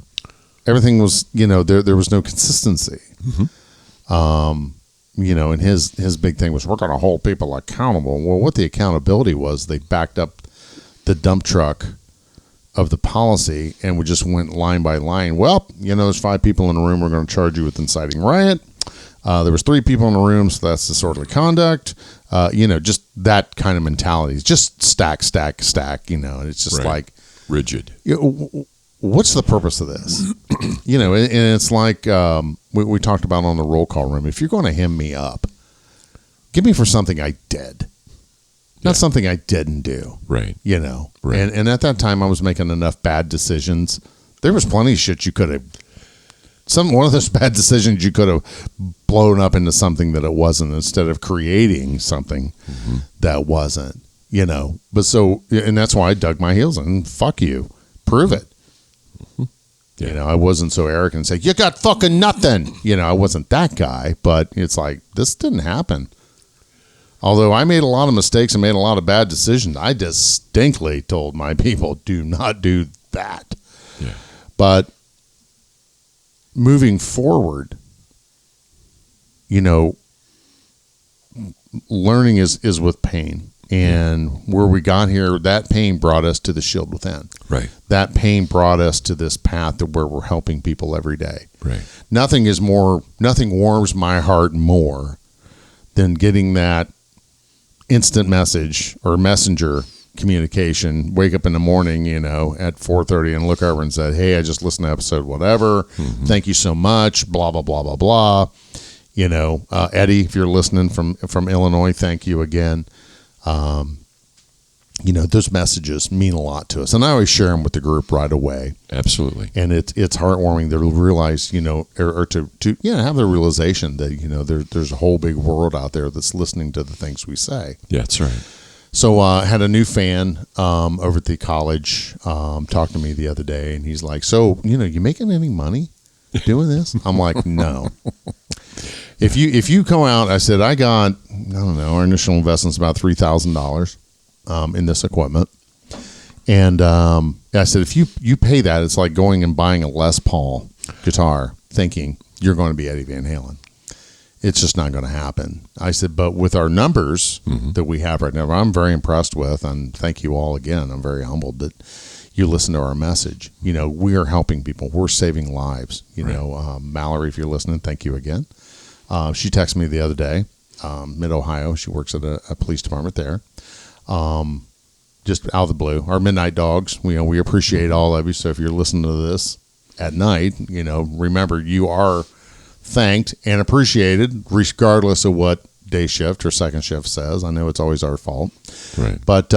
Everything was, there was no consistency. Mm-hmm. And his big thing was, we're going to hold people accountable. Well, what the accountability was, they backed up the dump truck of the policy and we just went line by line. Well, there's 5 people in the room. We're going to charge you with inciting riot. There was 3 people in the room, so that's disorderly conduct. Just that kind of mentality. Just stack. And it's just right. like rigid. What's the purpose of this? And it's like we talked about on the roll call room. If you're going to hem me up, give me for something I did, not something I didn't do. Right. Right. And at that time, I was making enough bad decisions. There was plenty of shit you could have. One of those bad decisions you could have blown up into something that it wasn't, instead of creating something that wasn't. But and that's why I dug my heels in. Fuck you, prove it. Yeah. I wasn't so arrogant and say, you got fucking nothing. I wasn't that guy, but it's like, this didn't happen. Although I made a lot of mistakes and made a lot of bad decisions, I distinctly told my people, do not do that. Yeah. But moving forward, learning is with pain. And where we got here, that pain brought us to the shield within. Right. That pain brought us to this path to where we're helping people every day. Right. Nothing warms my heart more than getting that instant message or messenger communication. Wake up in the morning, at 4:30 and look over and say, hey, I just listened to episode whatever. Mm-hmm. Thank you so much. Blah, blah, blah, blah, blah. Eddie, if you're listening from Illinois, thank you again. Those messages mean a lot to us, and I always share them with the group right away. Absolutely. And it's heartwarming to realize, or to have the realization that, there's a whole big world out there that's listening to the things we say. Yeah, that's right. So I had a new fan over at the college talk to me the other day, and he's like, so, you making any money doing this? I'm like, no. If you come out, I said, I got, our initial investment's about $3,000 in this equipment. And I said, if you pay that, it's like going and buying a Les Paul guitar thinking you're going to be Eddie Van Halen. It's just not going to happen. I said, but with our numbers that we have right now, I'm very impressed with, and thank you all again. I'm very humbled that you listen to our message. We are helping people. We're saving lives. Mallory, if you're listening, thank you again. She texted me the other day, Mid-Ohio. She works at a police department there. Just out of the blue. Our Midnight Dogs, we appreciate all of you. So if you're listening to this at night, remember you are thanked and appreciated regardless of what day shift or second shift says. I know it's always our fault. Right. But,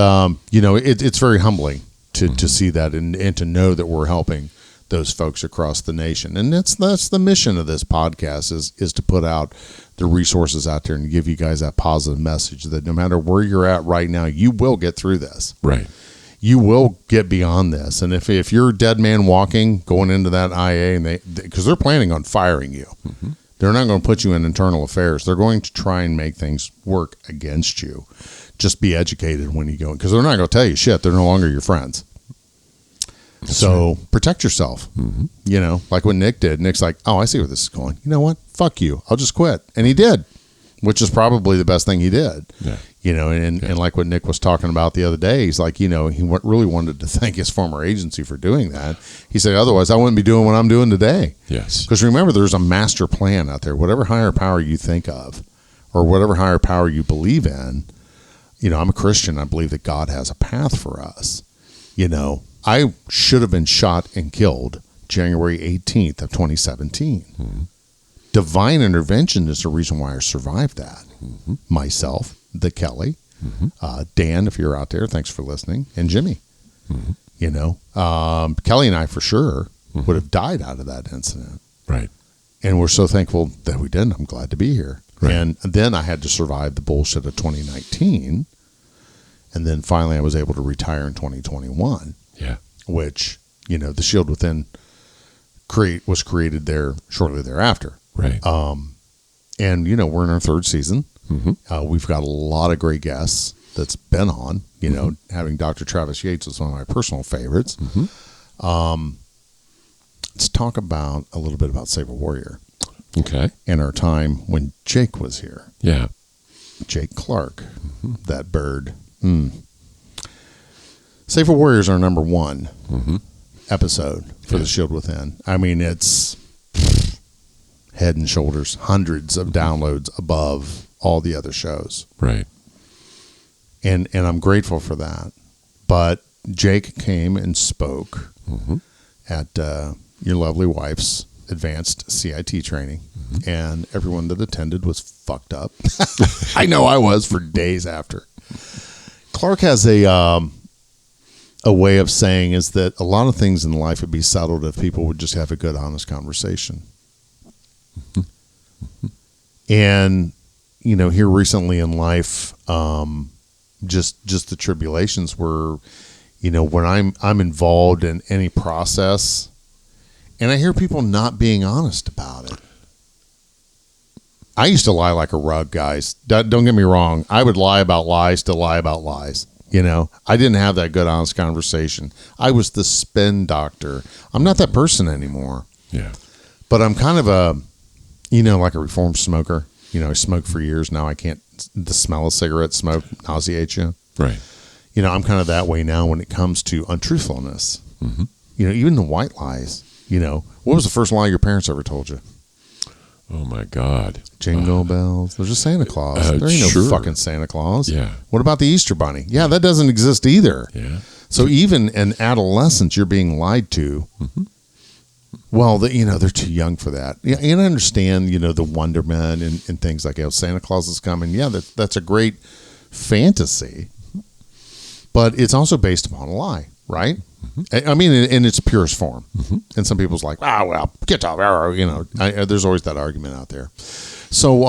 it's very humbling to see that and to know that we're helping those folks across the nation. And that's the mission of this podcast is to put out the resources out there and give you guys that positive message that no matter where you're at right now, you will get through this. Right. You will get beyond this. And if you're a dead man walking, going into that IA, and because they're planning on firing you, they're not going to put you in internal affairs. They're going to try and make things work against you. Just be educated when you go, because they're not going to tell you shit. They're no longer your friends. So protect yourself, like what Nick did. Nick's like, oh, I see where this is going. You know what? Fuck you. I'll just quit. And he did, which is probably the best thing he did. Yeah. And like what Nick was talking about the other day, he's like, he really wanted to thank his former agency for doing that. He said, otherwise I wouldn't be doing what I'm doing today. Yes. Because remember, there's a master plan out there. Whatever higher power you think of or whatever higher power you believe in, I'm a Christian. I believe that God has a path for us. I should have been shot and killed January 18th of 2017. Divine intervention is the reason why I survived that. Myself, the Kelly, Dan, if you're out there, thanks for listening, and Jimmy. Kelly and I for sure would have died out of that incident. Right. And we're so thankful that we didn't. I'm glad to be here. Right. And then I had to survive the bullshit of 2019. And then finally I was able to retire in 2021. Yeah. Which, the Shield Within was created there shortly thereafter. Right. And, we're in our third season. We've got a lot of great guests that's been on, having Dr. Travis Yates was one of my personal favorites. Let's talk about a little bit about Saber Warrior. Okay. And our time when Jake was here. Yeah. Jake Clark, that bird. Safer Warriors are number one episode for the Shield Within. I mean, it's head and shoulders, hundreds of downloads above all the other shows. Right. And I'm grateful for that. But Jake came and spoke at your lovely wife's advanced CIT training, and everyone that attended was fucked up. I know I was for days after. Clark has a way of saying is that a lot of things in life would be settled if people would just have a good, honest conversation. And, here recently in life, just the tribulations were, when I'm involved in any process and I hear people not being honest about it. I used to lie like a rug, guys. Don't get me wrong. I would lie about lies to lie about lies. I didn't have that good, honest conversation. I was the spin doctor. I'm not that person anymore. Yeah. But I'm kind of like a reformed smoker. I smoked for years. Now I can't, the smell of cigarette smoke nauseates you. Right. I'm kind of that way now when it comes to untruthfulness. Even the white lies. What was the first lie your parents ever told you? Oh my God. Jingle bells. There's a Santa Claus. There ain't no fucking Santa Claus. Yeah. What about the Easter Bunny? Yeah, that doesn't exist either. Yeah. So even in adolescence, you're being lied to. Well, they're too young for that. Yeah, and I understand, the wonderment and things like, Santa Claus is coming. Yeah, that's a great fantasy. But it's also based upon a lie, right? I mean, in its purest form. And some people's like, get off, there's always that argument out there. So,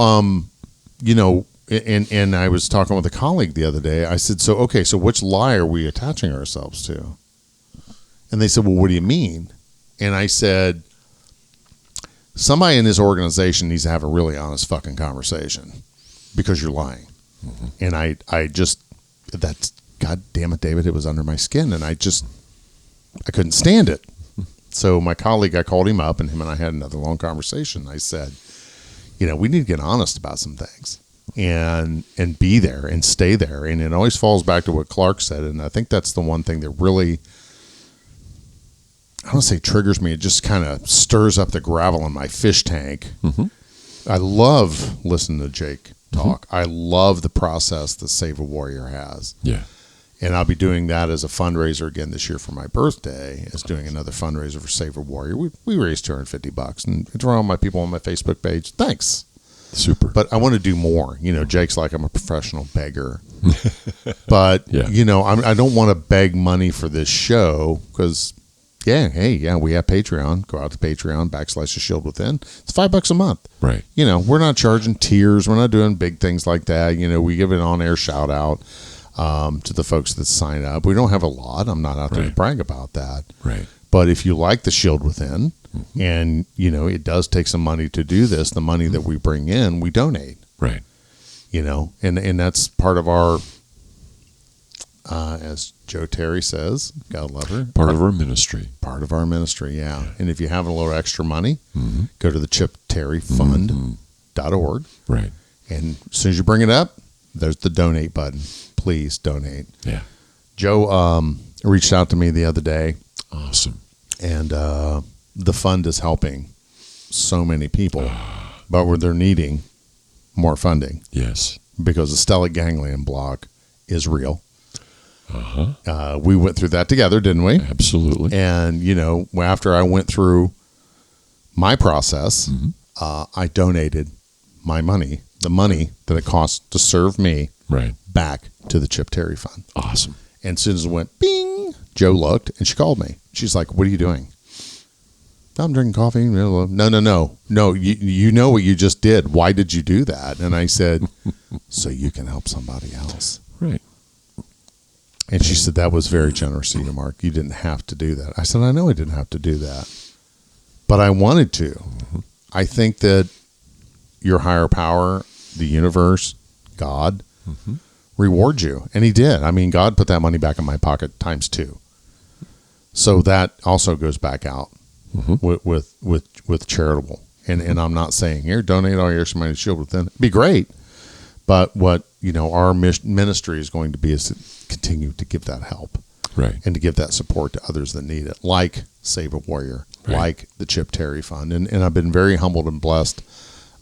and I was talking with a colleague the other day. I said, so which lie are we attaching ourselves to? And they said, well, what do you mean? And I said, somebody in this organization needs to have a really honest fucking conversation because you're lying. And I just, that's, God damn it, David, it was under my skin. And I couldn't stand it. So my colleague, I called him up and him and I had another long conversation. I said, we need to get honest about some things and be there and stay there. And it always falls back to what Clark said. And I think that's the one thing that really, I don't say triggers me. It just kind of stirs up the gravel in my fish tank. I love listening to Jake talk. I love the process that Save a Warrior has. Yeah. And I'll be doing that as a fundraiser again this year for my birthday, is doing another fundraiser for Save a Warrior. We raised $250, and it's all my people on my Facebook page. Thanks. Super. But I want to do more. Jake's like, I'm a professional beggar. But, Yeah. I don't want to beg money for this show because, we have Patreon. Go out to Patreon, / A Shield Within. It's $5 a month. Right. We're not charging tiers. We're not doing big things like that. We give an on-air shout out to the folks that sign up. We don't have a lot. I'm not out there to brag about that. Right. But if you like the Shield Within, and it does take some money to do this, the money that we bring in, we donate. Right. And that's part of our, as Joe Terry says, God love her, Part of our ministry. Part of our ministry, yeah. And if you have a little extra money, go to the chipterryfund.org. Right. And as soon as you bring it up, there's the donate button. Please donate. Yeah. Joe reached out to me the other day. Awesome. And the fund is helping so many people, but where they're needing more funding. Yes. Because the stellate ganglion block is real. Uh-huh. We went through that together, didn't we? Absolutely. And, after I went through my process, I donated my money, the money that it cost to serve me, back to the Chip Terry Fund. Awesome. And as soon as it went bing, Joe looked and she called me. She's like, "What are you doing?" "I'm drinking coffee." No. You know what you just did. Why did you do that? And I said, "So you can help somebody else." Right. And she said, "That was very generous of you, Mark. You didn't have to do that." I said, "I know I didn't have to do that, but I wanted to." I think that your higher power, the universe, God, rewards you. And he did. I mean, God put that money back in my pocket times 2. So that also goes back out with charitable. And I'm not saying, here, donate all your extra money to Shield Within. It'd be great. But what, our ministry is going to be is to continue to give that help. Right. And to give that support to others that need it, like Save a Warrior, like the Chip Terry Fund. And I've been very humbled and blessed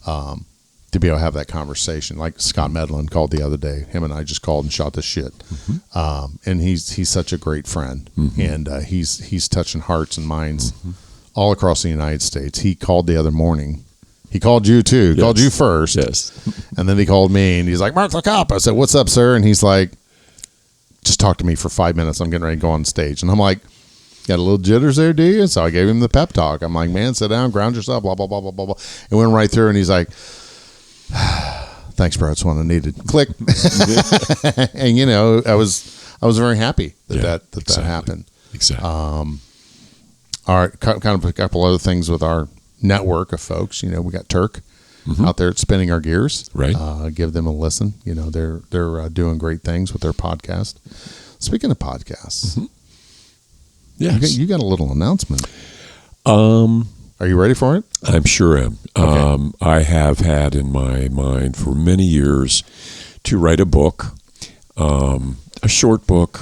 to be able to have that conversation. Like Scott Medlin called the other day. Him and I just called and shot the shit. And he's such a great friend. And he's touching hearts and minds all across the United States. He called the other morning. He called you too. Called you first. Yes. And then he called me and he's like, "Marc the Cop." I said, "What's up, sir?" And he's like, "Just talk to me for 5 minutes. I'm getting ready to go on stage." And I'm like, "Got a little jitters there, do you?" So I gave him the pep talk. I'm like, "Man, sit down, ground yourself, blah, blah, blah, blah, blah, blah." It went right through and he's like, "Thanks, bro. It's what I needed." Click. And I was very happy that happened. Exactly. All right, kind of a couple other things with our network of folks. We got Turk out there spinning our gears. Right. Give them a listen. They're doing great things with their podcast. Speaking of podcasts, yes. you got a little announcement. Are you ready for it? I'm sure am. Okay. I have had in my mind for many years to write a book, a short book,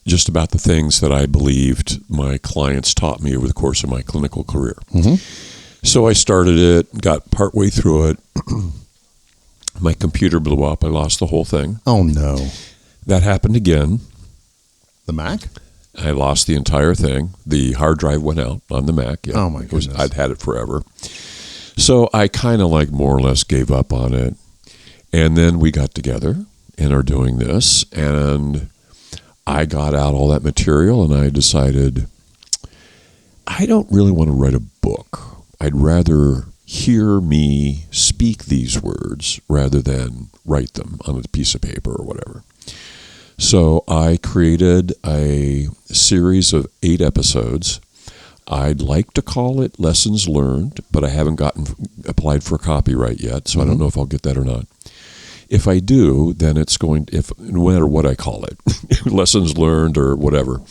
just about the things that I believed my clients taught me over the course of my clinical career. So I started it, got partway through it. My computer blew up. I lost the whole thing. Oh, no. That happened again. The Mac? I lost the entire thing. The hard drive went out on the Mac. Yeah. Oh, my goodness. I'd had it forever. So I kind of more or less gave up on it. And then we got together and are doing this. And I got out all that material and I decided I don't really want to write a book. I'd rather hear me speak these words rather than write them on a piece of paper or whatever. So I created a series of 8 episodes. I'd like to call it Lessons Learned, but I haven't applied for copyright yet, so I don't know if I'll get that or not. If I do, then it's no matter what I call it, Lessons Learned or whatever,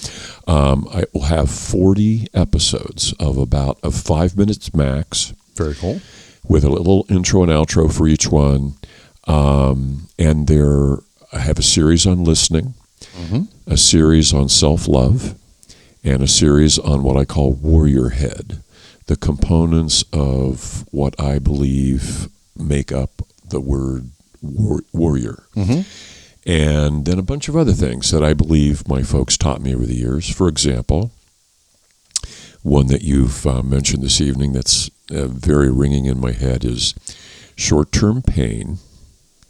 I will have 40 episodes of 5 minutes max. Very cool. With a little intro and outro for each one. And I have a series on listening, a series on self-love, and a series on what I call warrior head, the components of what I believe make up the word warrior. And then a bunch of other things that I believe my folks taught me over the years. For example, one that you've mentioned this evening that's very ringing in my head is short-term pain,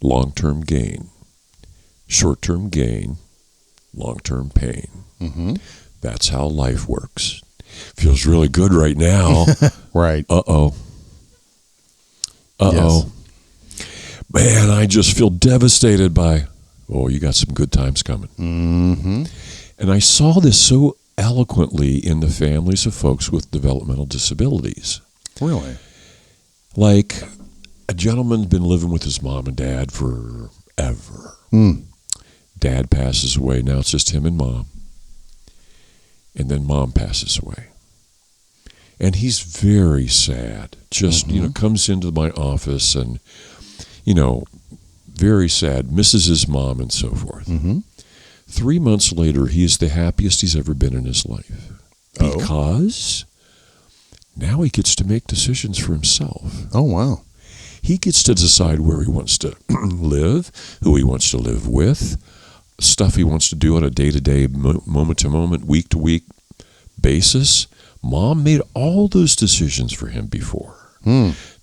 long-term gain. Short-term gain, long-term pain. That's how life works. Feels really good right now. Right. Uh-oh. Yes. Man, I just feel devastated by, you got some good times coming. And I saw this so eloquently in the families of folks with developmental disabilities. Really? Like, a gentleman's been living with his mom and dad forever. Dad passes away. Now it's just him and mom. And then mom passes away. And he's very sad. Just, comes into my office and, very sad, misses his mom and so forth. 3 months later, he is the happiest he's ever been in his life. Because now he gets to make decisions for himself. Oh, wow. He gets to decide where he wants to live, who he wants to live with, stuff he wants to do on a day-to-day, moment-to-moment, week-to-week basis. Mom made all those decisions for him before.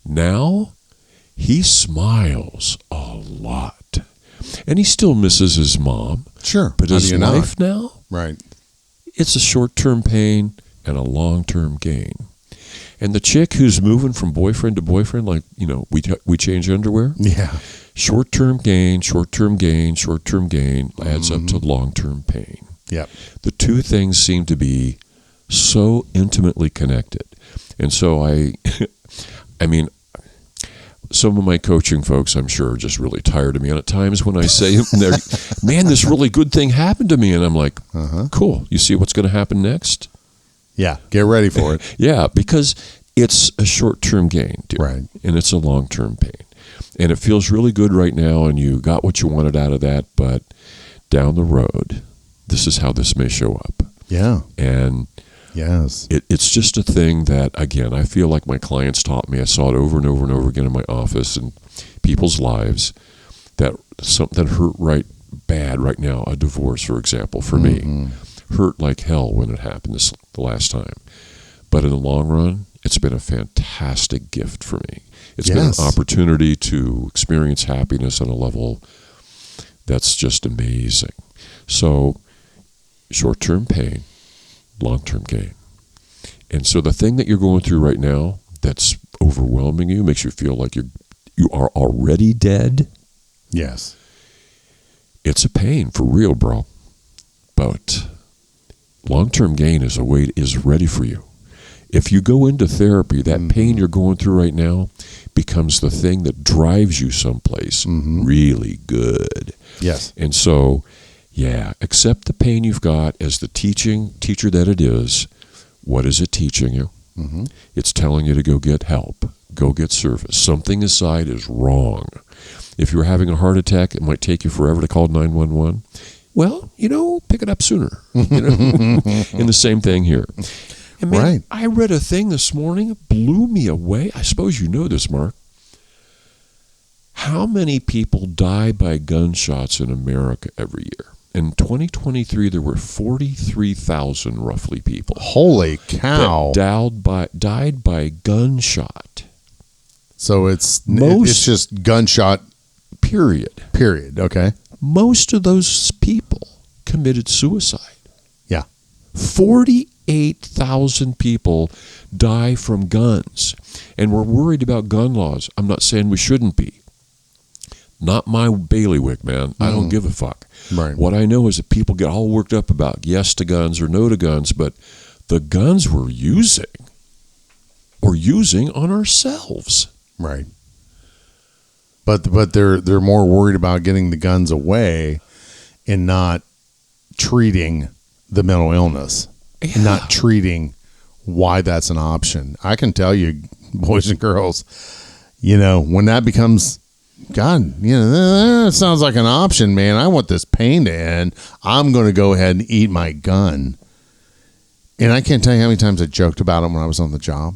Now, he smiles a lot. And he still misses his mom. Sure. But his life now, right, it's a short-term pain and a long-term gain. And the chick who's moving from boyfriend to boyfriend, like, we change underwear. Yeah. Short-term gain, short-term gain, short-term gain adds up to long-term pain. Yep. The two things seem to be so intimately connected. And so I mean, some of my coaching folks, I'm sure, are just really tired of me. And at times when I say, man, this really good thing happened to me. And I'm like, cool. You see what's going to happen next? Yeah. Get ready for it. Yeah, because it's a short-term gain, dude. Right. And it's a long-term pain. And it feels really good right now, and you got what you wanted out of that. But down the road, this is how this may show up. Yeah. And yes, it's just a thing that, again, I feel like my clients taught me. I saw it over and over and over again in my office and people's lives, that something that hurt right bad right now, a divorce, for example, for me, hurt like hell when it happened the last time. But in the long run, it's been a fantastic gift for me. It's been an opportunity to experience happiness on a level that's just amazing. So, short-term pain, long-term gain. And so the thing that you're going through right now that's overwhelming you, makes you feel like you are already dead. Yes. It's a pain for real, bro. But long-term gain is ready for you. If you go into therapy, that pain you're going through right now becomes the thing that drives you someplace really good. Yes. And so, yeah, accept the pain you've got as the teacher that it is. What is it teaching you? It's telling you to go get help, go get service. Something inside is wrong. If you're having a heart attack, it might take you forever to call 911. Well, pick it up sooner. And the same thing here. And man, I read a thing this morning, it blew me away. I suppose you know this, Mark. How many people die by gunshots in America every year? In 2023, there were 43,000 roughly people. Holy cow! That died by gunshot. So it's just gunshot. Period. Okay. Most of those people committed suicide. Yeah. 48,000 people die from guns. And we're worried about gun laws. I'm not saying we shouldn't be. Not my bailiwick, man. I don't give a fuck. Right. What I know is that people get all worked up about yes to guns or no to guns, but the guns we're using on ourselves. Right. But they're more worried about getting the guns away and not treating the mental illness, not treating why that's an option. I can tell you, boys and girls, when that becomes, God, it sounds like an option, man. I want this pain to end. I'm going to go ahead and eat my gun. And I can't tell you how many times I joked about it when I was on the job.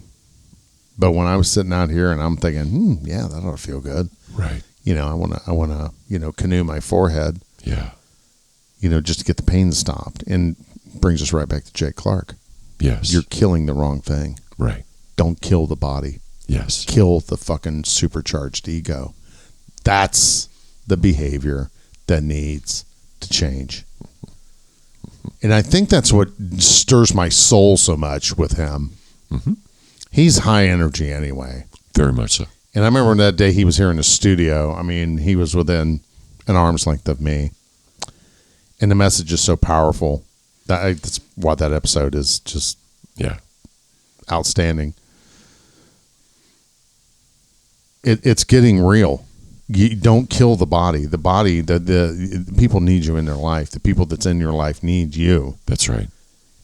But when I was sitting out here and I'm thinking, yeah, that ought to feel good. Right. I want to, canoe my forehead. Yeah. Just to get the pain stopped. And brings us right back to Jake Clark. Yes. You're killing the wrong thing. Right. Don't kill the body. Yes. Kill the fucking supercharged ego. That's the behavior that needs to change. And I think that's what stirs my soul so much with him. Mm-hmm. He's high energy anyway. Very much so. And I remember that day he was here in the studio. I mean, he was within an arm's length of me. And the message is so powerful. That's why that episode is just outstanding. It's getting real. You don't kill the body. The body, the people need you in their life. The people that's in your life need you. That's right.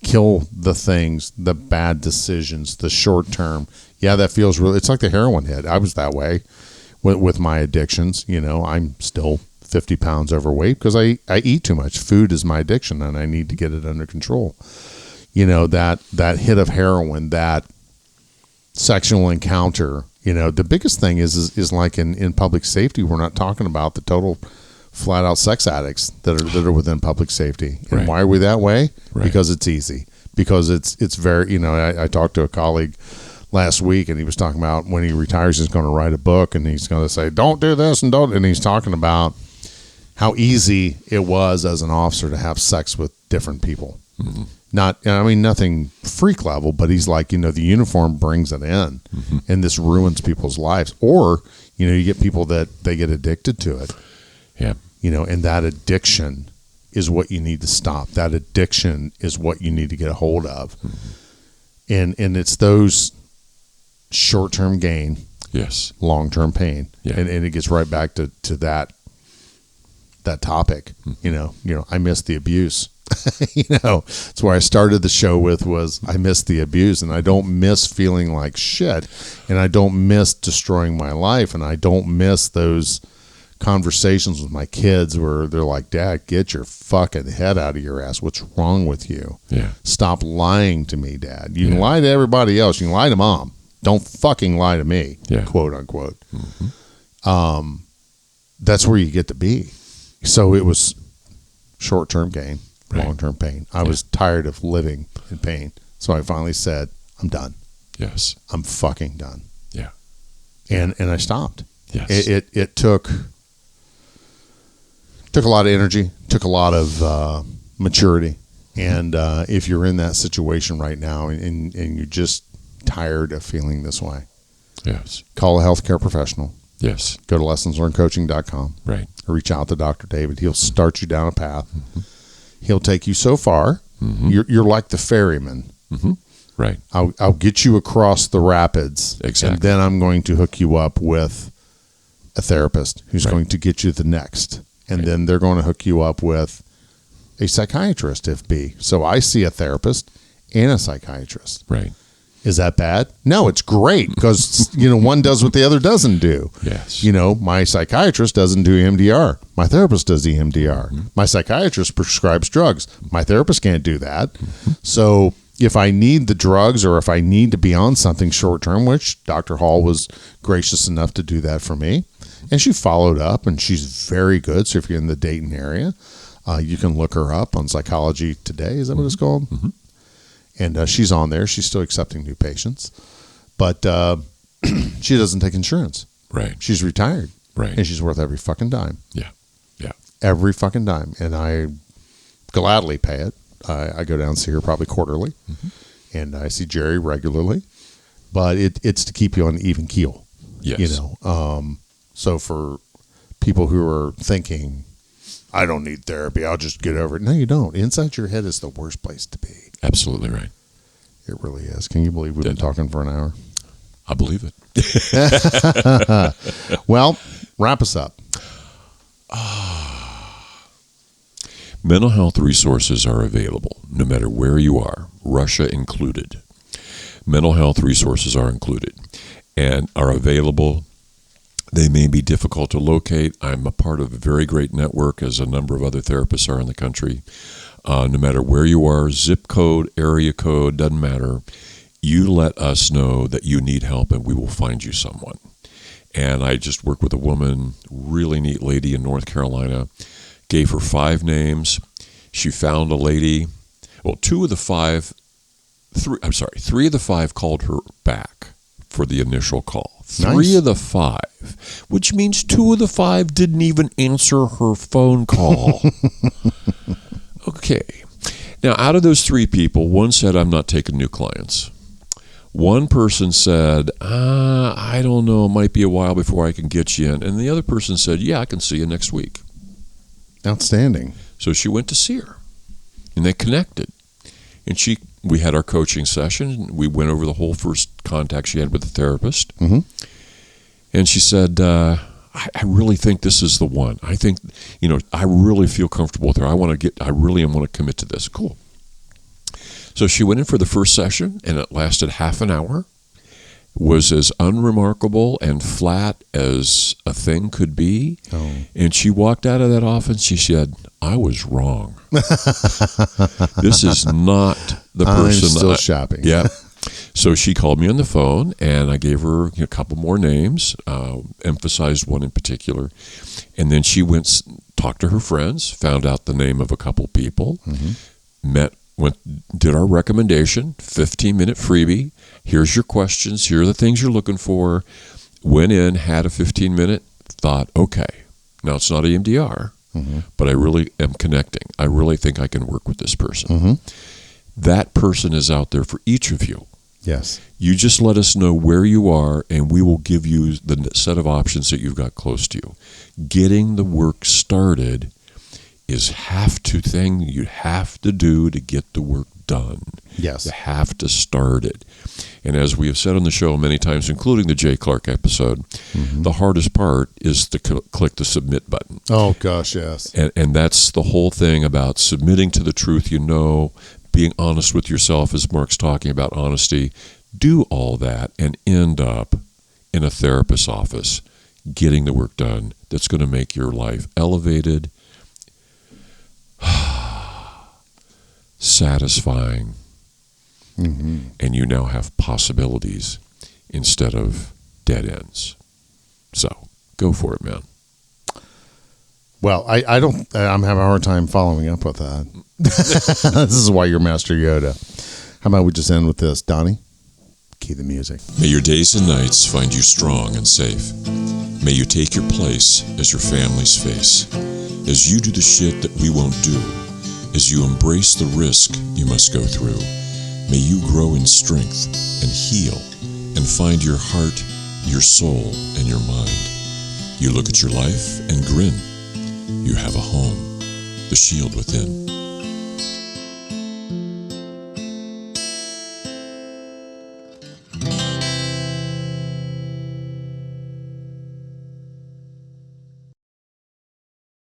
Kill the things, the bad decisions, the short term. Yeah, that feels real. It's like the heroin hit. I was that way with my addictions. I'm still 50 pounds overweight because I eat too much. Food is my addiction, and I need to get it under control. That hit of heroin, that sexual encounter. The biggest thing is like in public safety, we're not talking about the total flat out sex addicts that are within public safety. And why are we that way? Right. Because it's easy. Because it's very, I talked to a colleague last week, and he was talking about when he retires, he's going to write a book, and he's going to say, don't do this and don't. And he's talking about how easy it was as an officer to have sex with different people. Mm-hmm. Nothing freak level, but he's like, the uniform brings it in, and this ruins people's lives. Or, you get people that they get addicted to it. Yeah. And that addiction is what you need to stop. That addiction is what you need to get a hold of. Mm-hmm. And it's those short-term gain, yes, long-term pain. Yeah. And it gets right back to that topic. Mm-hmm. I miss the abuse. It's where I started the show with was I miss the abuse, and I don't miss feeling like shit, and I don't miss destroying my life, and I don't miss those conversations with my kids where they're like, Dad, get your fucking head out of your ass. What's wrong with you? Yeah. Stop lying to me, Dad. You can lie to everybody else. You can lie to Mom. Don't fucking lie to me, quote unquote. Mm-hmm. That's where you get to be. So it was short-term gain. Long-term pain. I was tired of living in pain. So I finally said, I'm done. Yes. I'm fucking done. Yeah. And I stopped. Yes. It took a lot of energy, took a lot of maturity. And if you're in that situation right now and you're just tired of feeling this way, yes, call a healthcare professional. Yes. Go to lessonslearnedcoaching.com. Right. Reach out to Dr. David. He'll start you down a path. Mm-hmm. He'll take you so far. Mm-hmm. You're like the ferryman. Mm-hmm. Right. I'll get you across the rapids. Exactly. And then I'm going to hook you up with a therapist who's going to get you the next. And then they're going to hook you up with a psychiatrist if be. So I see a therapist and a psychiatrist. Right. Is that bad? No, it's great because, one does what the other doesn't do. Yes. My psychiatrist doesn't do EMDR. My therapist does EMDR. Mm-hmm. My psychiatrist prescribes drugs. My therapist can't do that. Mm-hmm. So if I need the drugs or if I need to be on something short term, which Dr. Hall was gracious enough to do that for me, and she followed up, and she's very good. So if you're in the Dayton area, you can look her up on Psychology Today. Is that what it's called? Mm-hmm. And she's on there. She's still accepting new patients. But she doesn't take insurance. Right. She's retired. Right. And she's worth every fucking dime. Yeah. Yeah. Every fucking dime. And I gladly pay it. I go down and see her probably quarterly. Mm-hmm. And I see Jerry regularly. But it's to keep you on an even keel. Yes. So for people who are thinking, I don't need therapy, I'll just get over it. No, you don't. Inside your head is the worst place to be. Absolutely right. It really is. Can you believe we've been talking for an hour? I believe it. Well, wrap us up. Mental health resources are available no matter where you are, Russia included. Mental health resources are included and are available. They may be difficult to locate. I'm a part of a very great network, as a number of other therapists are in the country. No matter where you are, zip code, area code, doesn't matter. You let us know that you need help, and we will find you someone. And I just worked with a woman, really neat lady in North Carolina, gave her 5 names. She found a lady. Well, 3 of the 5 called her back for the initial call. 3 of the 5, which means 2 of the 5 didn't even answer her phone call. Okay. Now, out of those 3 people, one said, I'm not taking new clients. One person said, I don't know, it might be a while before I can get you in. And the other person said, yeah, I can see you next week. Outstanding. So she went to see her, and they connected. And we had our coaching session. We went over the whole first contact she had with the therapist. Mm-hmm. And she said, I really think this is the one. I think, I really feel comfortable with her. I really want to commit to this. Cool. So she went in for the first session, and it lasted half an hour. Was as unremarkable and flat as a thing could be. Oh. And she walked out of that office. She said, I was wrong. This is not the person. I'm still shopping. Yeah. So she called me on the phone, and I gave her a couple more names, emphasized one in particular. And then she talked to her friends, found out the name of a couple people, did our recommendation, 15-minute freebie. Here's your questions. Here are the things you're looking for. Went in, had a 15-minute, thought, okay, now it's not EMDR, but I really am connecting. I really think I can work with this person. Mm-hmm. That person is out there for each of you. Yes. You just let us know where you are, and we will give you the set of options that you've got close to you. Getting the work started is thing you have to do to get the work done. Yes. You have to start it. And as we have said on the show many times, including the Jay Clark episode, the hardest part is to click the submit button. Oh, gosh, yes. And that's the whole thing about submitting to the truth being honest with yourself, as Mark's talking about honesty. Do all that and end up in a therapist's office getting the work done that's going to make your life elevated, satisfying, and you now have possibilities instead of dead ends. So go for it, man. Well, I'm having a hard time following up with that. This is why you're Master Yoda. How about we just end with this, Donnie? Key the music. May your days and nights find you strong and safe. May you take your place as your family's face. As you do the shit that we won't do. As you embrace the risk you must go through. May you grow in strength and heal and find your heart, your soul, and your mind. You look at your life and grin. You have a home, the shield within.